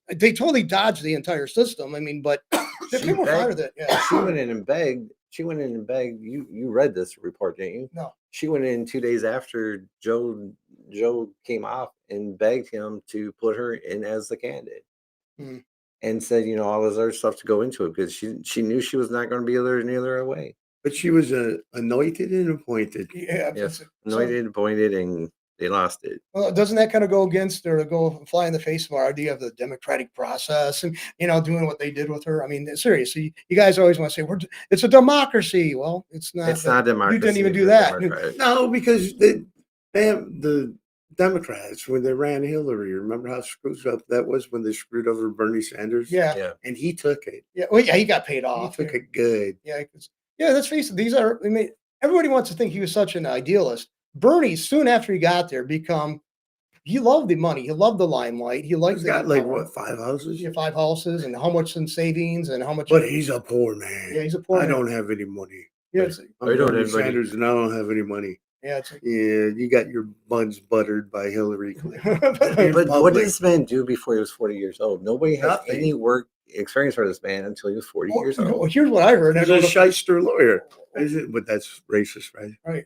they totally dodged the entire system. I mean, but people were fine with it. Yeah. She went in and begged. You read this report, didn't you? No. She went in 2 days after Joe came off and begged him to put her in as the candidate. Hmm. And said, all this other stuff to go into it, because she knew she was not going to be any other way. But she was anointed and appointed. Yeah. Yes, anointed, appointed, and they lost it. Well, doesn't that kind of go against or go fly in the face of our idea of the democratic process and, doing what they did with her? I mean, seriously, you guys always want to say, it's a democracy. Well, it's not. It's not democracy. You didn't even do that. No, because they have the Democrats, when they ran Hillary, remember how screwed up that was when they screwed over Bernie Sanders? Yeah. And he took it. Yeah. Well, yeah, he got paid off. He took it good. Yeah. Let's face it. Everybody wants to think he was such an idealist. Bernie, soon after he got there, he loved the money. He loved the limelight. He liked He's got what, 5 houses? Yeah, 5 houses, and how much in savings and how much. But he's a poor man. Yeah, he's a poor man. I don't have any money. Yeah, I'm Bernie Sanders, and I don't have any money. Yeah, you got your buns buttered by Hillary Clinton. But what did this man do before he was 40 years old? Nobody had Nothing. any work experience for this man until he was 40 years old. Here's what I heard. He's a shyster lawyer. But that's racist, right? Right.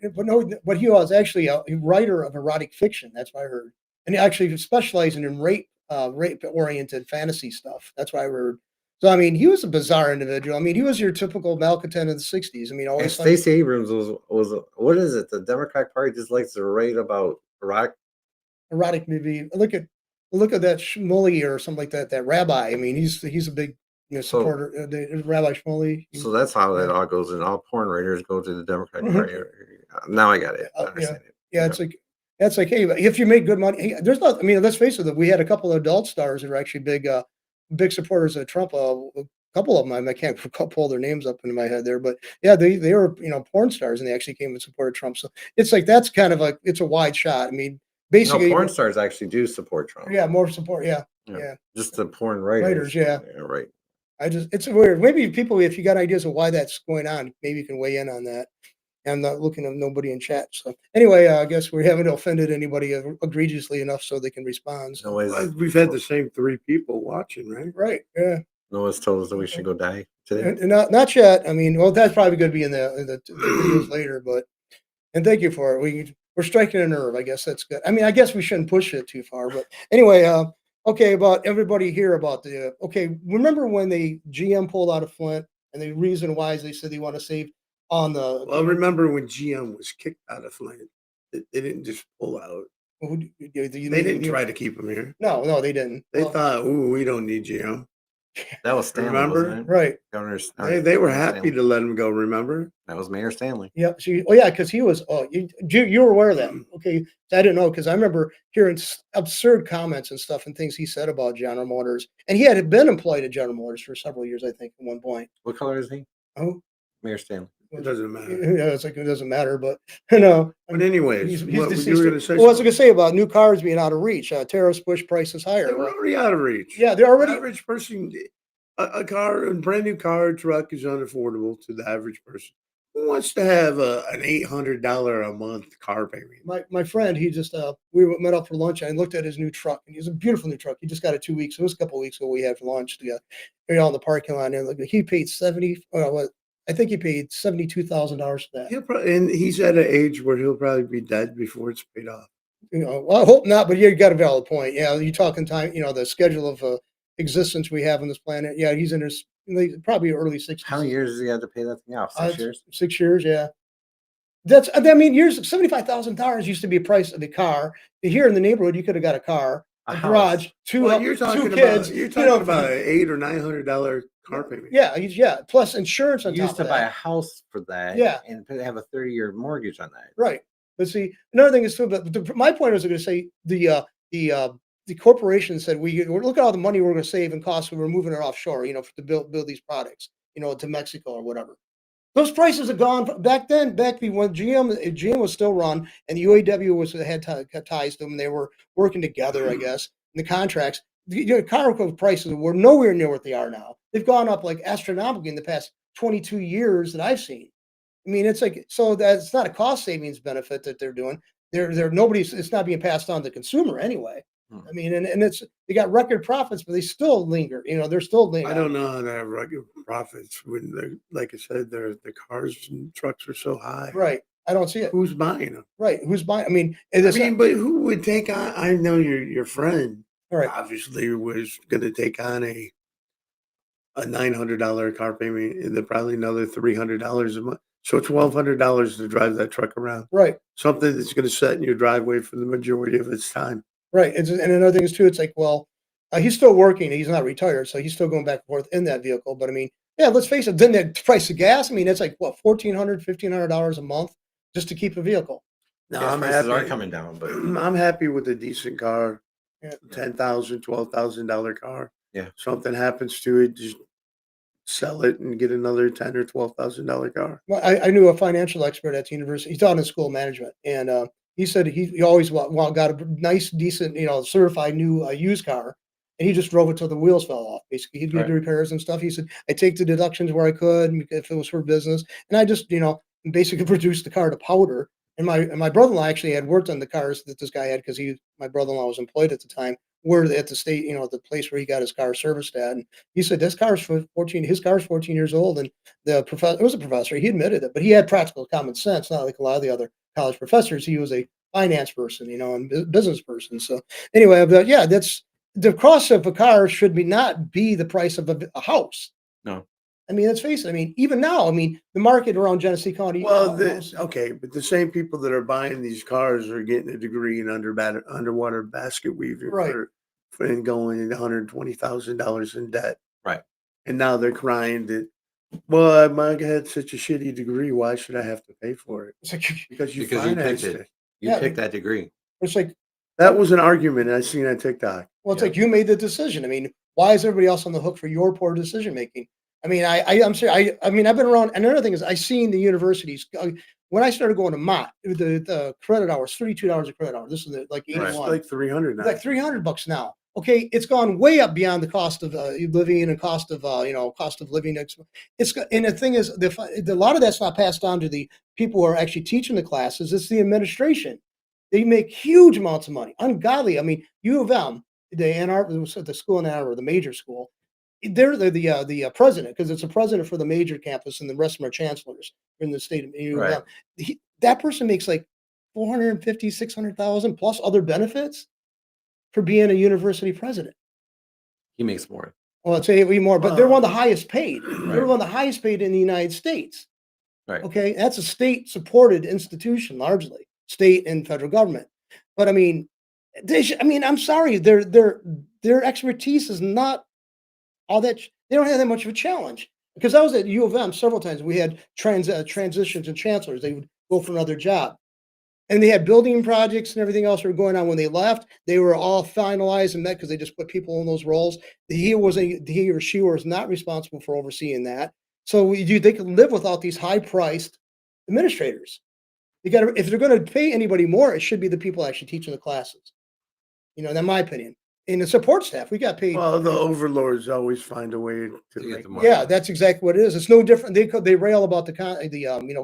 But he was actually a writer of erotic fiction. That's what I heard. And he actually specializing in rape-oriented fantasy stuff. That's what I heard. So, I mean, he was a bizarre individual. I mean, he was your typical malcontent of the 60s. I mean, always. Stacey Abrams was what is it? The Democratic Party just likes to write about erotic movie. Look at that Shmuley or something like that. That rabbi. I mean, he's a big supporter. The Rabbi Shmuley. So that's how that all goes, and all porn writers go to the Democratic Party. Now I got it. I understand it. Yeah, it's like. That's like, hey, if you make good money, there's not. I mean, let's face it. We had a couple of adult stars that are actually big supporters of Trump. A couple of them, I can't pull their names up into my head there, but yeah, they were porn stars, and they actually came and supported Trump. So it's like that's kind of it's a wide shot. I mean, basically, porn stars actually do support Trump. Yeah, more support. Yeah. Just the porn writers. Yeah, right. It's weird. Maybe people, if you got ideas of why that's going on, maybe you can weigh in on that. I'm not looking at nobody in chat. So anyway, I guess we haven't offended anybody egregiously enough so they can respond. So. We've had the same 3 people watching, right? Right. Yeah. Noah's told us that we should go die today. And not yet. I mean, well, that's probably going to be in the videos later. But and thank you for it. We're striking a nerve. I guess that's good. I mean, I guess we shouldn't push it too far. But anyway, okay. About everybody here about remember when the GM pulled out of Flint, and the reason why is they said they want to save. Well, remember when GM was kicked out of Flint? They didn't just pull out. They didn't try to keep him here. No, they didn't. They thought, we don't need GM. That was Stanley. Remember? Right. Governor. They were happy to let him go. Remember? That was Mayor Stanley. Yeah. Because he was. You were aware of that. Okay. I didn't know because I remember hearing absurd comments and stuff and things he said about General Motors, and he had been employed at General Motors for several years, I think, at one point. What color is he? Oh. Mayor Stanley. It doesn't matter. It's like it doesn't matter, but you know. But anyways, He's what you deceased. were going to say? Well, what was I going to say about new cars being out of reach? Tariffs push prices higher. They were already out of reach. Yeah, they're The already. average person, a car, a brand new car, truck is unaffordable to the average person. Who wants to have an $800 a month car payment? My friend, he just we met up for lunch and I looked at his new truck and he's a beautiful new truck. He just got it 2 weeks. It was a couple of weeks ago. We had for lunch together. You know, in the parking lot, and like he paid I think he paid $72,000 for that. And he's at an age where he'll probably be dead before it's paid off. You know, well, I hope not, but you got a valid point. Yeah, you talking time. You know, the schedule of existence we have on this planet. Yeah, he's in his probably early 60s. How many years does he have to pay that thing off? 6 years? 6 years, yeah. That's I mean, years $75,000 used to be a price of a car. Here in the neighborhood, you could have got a car, A a house. garage, two Well, you're talking two kids. about you're you talking know, about an $800 or $900 car payment. yeah. Plus insurance on You used top to of buy a that. house for that, Yeah. and have a 30-year mortgage on that. Right. But see, another thing is too. But my point was, I'm going to say the corporation said look at all the money we're going to save and costs when we're moving it offshore. You know, to build these products. You know, to Mexico or whatever. Those prices have gone back then. Back when GM was still run, and the UAW had ties to them. They were working together, I guess. In the contracts, the car prices were nowhere near what they are now. They've gone up like astronomically in the past 22 years that I've seen. I mean, it's like so that's not a cost savings benefit that they're doing. It's not being passed on to the consumer anyway. I mean, and it's they got record profits, but they still linger. You know, they're still lingering. I don't know how to have record profits when like I said, the cars and trucks are so high. Right. I don't see it. Who's buying them? Right. Who's buying? I mean, But who would take on? I know your friend all right. obviously was going to take on a $900 car payment and then probably another $300 a month. So $1,200 to drive that truck around. Right. Something that's going to sit in your driveway for the majority of its time. Right. And another thing is too, it's like, well, he's still working. He's not retired, so he's still going back and forth in that vehicle. But I mean, yeah, let's face it. Then the price of gas. I mean, it's like what $1,400, $1,500 a month just to keep a vehicle. No, Gas I'm prices are happy. coming down, but I'm happy with a decent car, Yeah. $10,000, $12,000 car. Yeah. Something happens to it, just sell it and get another $10,000 or $12,000 car. Well, I knew a financial expert at the university. He taught in school management, and he said he always got a nice, decent, certified new used car, and he just drove it till the wheels fell off. Basically, he'd do the repairs and stuff. He said, "I take the deductions where I could if it was for business, and I just basically produced the car to powder." And my brother-in-law actually had worked on the cars that this guy had because my brother-in-law was employed at the time. Were at the state, the place where he got his car serviced at, and he said this car's 14. His car's 14 years old, and the professor, it was a professor. He admitted it, but he had practical common sense, not like a lot of the other college professors. He was a finance person, and business person. So anyway, but yeah, that's the cost of a car should not be the price of a house. No. I mean, let's face it. I mean, even now, the market around Genesee County. Well, okay, but the same people that are buying these cars are getting a degree in underwater basket weaving Right. and going into $120,000 in debt. Right. And now they're crying that, well, I had such a shitty degree. Why should I have to pay for it? It's like, Because you Because you picked financed it. it. You Yeah. picked that degree. it's like, That was an argument I seen on TikTok. well, it's Yeah. like you made the decision. I mean, why is everybody else on the hook for your poor decision making? I mean, I'm sorry. I mean, I've been around. And another thing is, I seen the universities when I started going to Mott. The credit hours, $32 a credit hour. This is like It's 81, like 300 now. like $300 now. Okay, it's gone way up beyond the cost of living and cost of cost of living. And the thing is, a lot of that's not passed on to the people who are actually teaching the classes. It's the administration. They make huge amounts of money, ungodly. I mean, U of M, the school in Ann Arbor, the major school. They're the president because it's a president for the major campus, and the rest of them are chancellors in the state of U of M. That person makes like 450, 600,000 plus other benefits for being a university president. He makes more. Well, I'd say even more, but they're one of the highest paid. They're Right. one of the highest paid in the United States. Right. Okay, that's a state-supported institution, largely state and federal government. But I mean, I'm sorry, their expertise is not all that. They don't have that much of a challenge because I was at U of M several times. We had transitions and chancellors. They would go for another job, and they had building projects and everything else that were going on when they left. They were all finalized and met because they just put people in those roles. He or she was not responsible for overseeing that. So they can live without these high-priced administrators. You got to if they're going to pay anybody more, it should be the people actually teaching the classes. In my opinion. And the support staff, we got paid. Well, the overlords always find a way to get make the money. Yeah, that's exactly what it is. It's no different. They rail about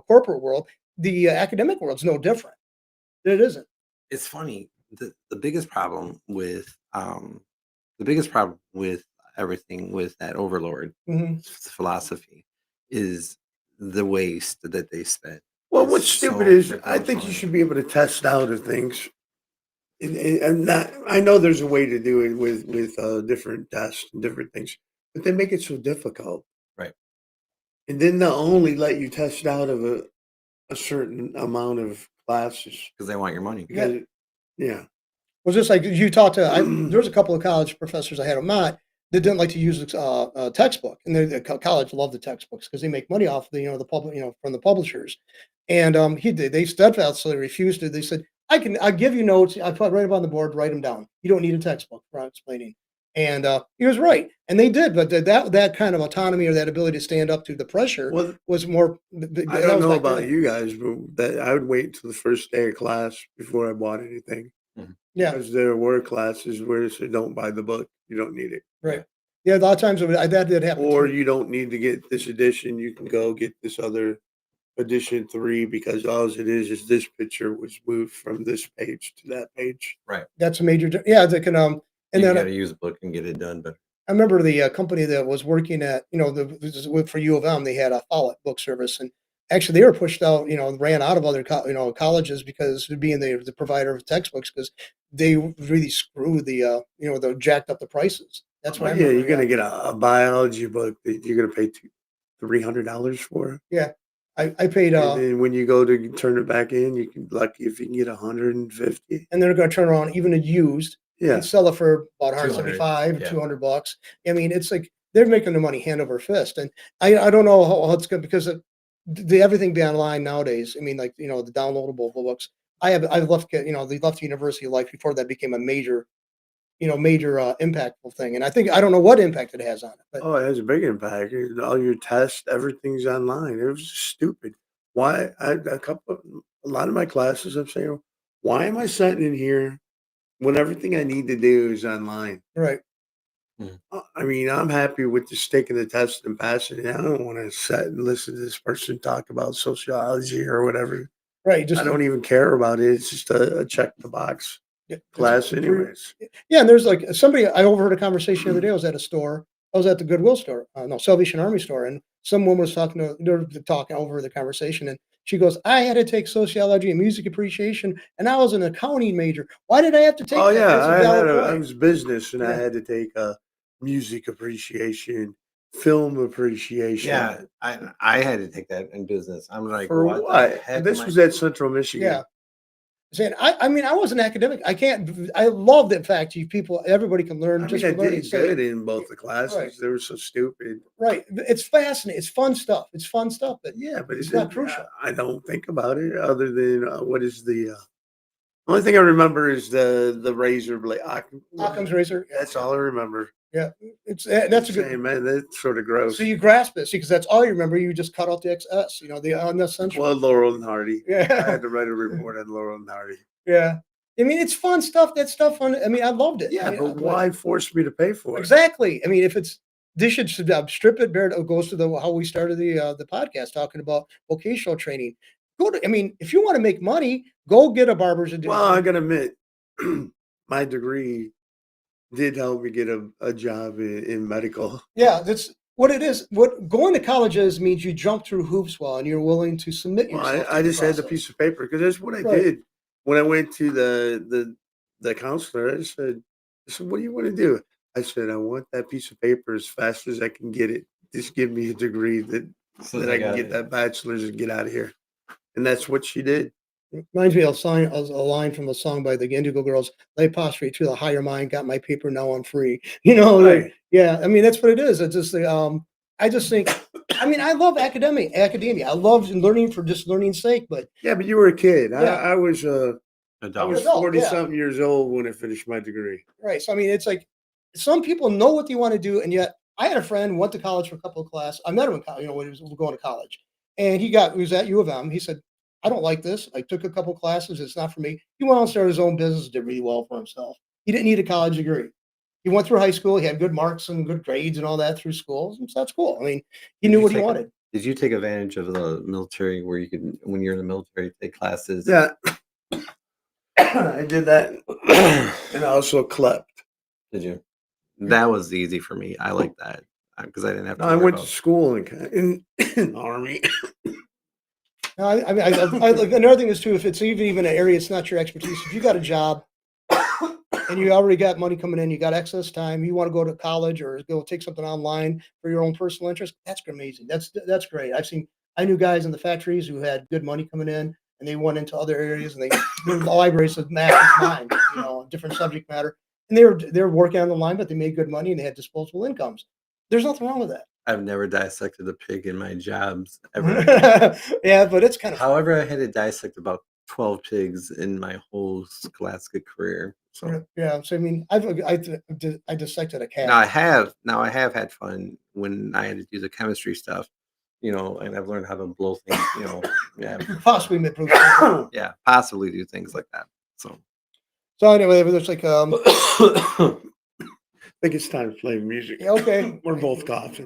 corporate world. The academic world's no different. It isn't. It's funny. The biggest problem with everything with that overlord Mhm. philosophy is the waste that they spend. Well, It's what's so stupid is freaking I think you funny. should be able to test out of things. And not, I know there's a way to do it with different tests and different things, but they make it so difficult. Right. And then they'll only let you test out of a certain amount of classes. Because they want your money. Yeah. Because yeah. Well, just like you talked to, there was a couple of college professors I had on Mott that didn't like to use a textbook, and the college loved the textbooks because they make money off the public, from the publishers. And they steadfastly refused to. They said, I'll give you notes. I put right up on the board, write them down. You don't need a textbook for explaining. And he was right, and they did. But that kind of autonomy or that ability to stand up to the pressure Well, was more. I don't know about you guys, but that I would wait until the first day of class before I bought anything. Yeah. Because there were classes where it said, don't buy the book. You don't need it. Right. Yeah, a lot of times that did happen. Or too. you don't need to get this edition. You can go get this other edition 3 because all it is this picture was moved from this page to that page. That's a major. Yeah, they can. And You then got to use a book and get it done. But I remember the company that was working at, for U of M, they had a Follett book service, and actually they were pushed out, ran out of other, colleges because of being the provider of textbooks because they really screwed the jacked up the prices. That's what I Yeah, remember. you're gonna get a biology book that you're gonna pay $300 for. Yeah, I paid, And then when you go to turn it back in, you can lucky if you can get 150. and they're going to turn around even a used Yeah. and sell it for about 200, 175, yeah. $200. I mean, it's like they're making the money hand over fist, and I don't know how it's good because the everything be online nowadays. I mean, like the downloadable books. I've left they left University Life before that became a major impactful thing, and I don't know what impact it has on it. But Oh, it has a big impact. All your tests, everything's online. It was just stupid. Why? A lot of my classes, I'm saying, why am I sitting in here when everything I need to do is online? right, I mean, I'm happy with just taking the test and passing it. I don't want to sit and listen to this person talk about sociology or whatever. right, just I don't even care about it. It's just a check the box yeah, class, it's- anyways. Yeah, and there's like somebody I overheard a conversation the other day. I was at a store. I was at the Goodwill store, no, Salvation Army store, and some woman was they're talking over the conversation, and she goes, "I had to take sociology and music appreciation, and I was an accounting major. Why did I have to take Oh that?" yeah, That's a valid I point. was business and I Yeah. had to take music appreciation, film appreciation. yeah, I had to take that in business. I'm like, For what? The what? heck And this am was I- at Central Michigan. Yeah. Saying, I mean, I was an academic. I can't. I love the fact everybody can learn I just mean, I for learning's did sake. good in both the classes. Right. They were so stupid. Right. It's fascinating. It's fun stuff. It's fun stuff. But Yeah, but It's it not didn't- crucial. I don't think about it other than what is the only thing I remember is the razor blade. Occam's razor. That's all I remember. Yeah. That's a good. Saying, man, that's sort of gross. So you grasp it, see, because that's all you remember. You just cut out the XS. The unessential. Well, Laurel and Hardy. I Yeah. had to write a report on Laurel and Hardy. Yeah. I mean, it's fun stuff. That stuff. I mean, I loved it. Yeah, I mean, but why force me to pay for it? Exactly. I mean, if it's they should strip it bare. It goes to how we started the podcast talking about vocational training. I mean, if you want to make money, go get a barber's and do. Well, I gotta admit, my degree did help me get a job in medical. Yeah, that's what it is. What going to college is means you jump through hoops well, and you're willing to submit Well, yourself. I to just had the process. piece of paper because that's what I Right. did when I went to the counselor. I said, "What do you want to do?" I said, "I want that piece of paper as fast as I can get it. Just give me a degree that So that they I can got get it. that bachelor's and get out of here." And that's what she did. Reminds me of a line from a song by the Indigo Girls. Lay prostrate to the higher mind, got my paper, now I'm free. Right. Yeah. I mean, that's what it is. It's just I just think. I mean, I love academia. I love learning for just learning's sake. But Yeah, but you were a kid. Yeah. I was I Adult. was adult, 40 yeah. something years old when I finished my degree. right. So I mean, it's like some people know what they want to do, and yet I had a friend went to college for a couple of classes. I met him in college, you know, when he was going to college, and he was at U of M. He said, "I don't like this. I took a couple classes. It's not for me." He went on and started his own business, did really well for himself. He didn't need a college degree. He went through high school. He had good marks and good grades and all that through school. So that's cool. I mean, he Did knew you what he take wanted. Did you take advantage of the military where you could, when you're in the military, take classes? Yeah, I did that, and I also clept. Did you? That was easy for me. I like that because I didn't have to No, I worry went to about. school in the army. No, I mean, I like another thing is too, if it's even an area it's not your expertise, if you got a job and you already got money coming in, you got excess time, you want to go to college or go take something online for your own personal interest, that's amazing. That's great. I knew guys in the factories who had good money coming in and they went into other areas and their libraries of master's mind, you know, different subject matter. And they were working on the line, but they made good money and they had disposable incomes. There's nothing wrong with that. I've never dissected a pig in my jobs ever. Yeah, but it's kind of However, I had to dissect about 12 pigs in my whole scholastic career. So yeah. So I mean, I dissected a cat. now I have had fun when I had to do the chemistry stuff, you know, and I've learned how to blow things, you know, yeah, Possibly mid yeah, possibly do things like that. So So anyway, there's like I think it's time to play music. yeah, okay. We're both coughing.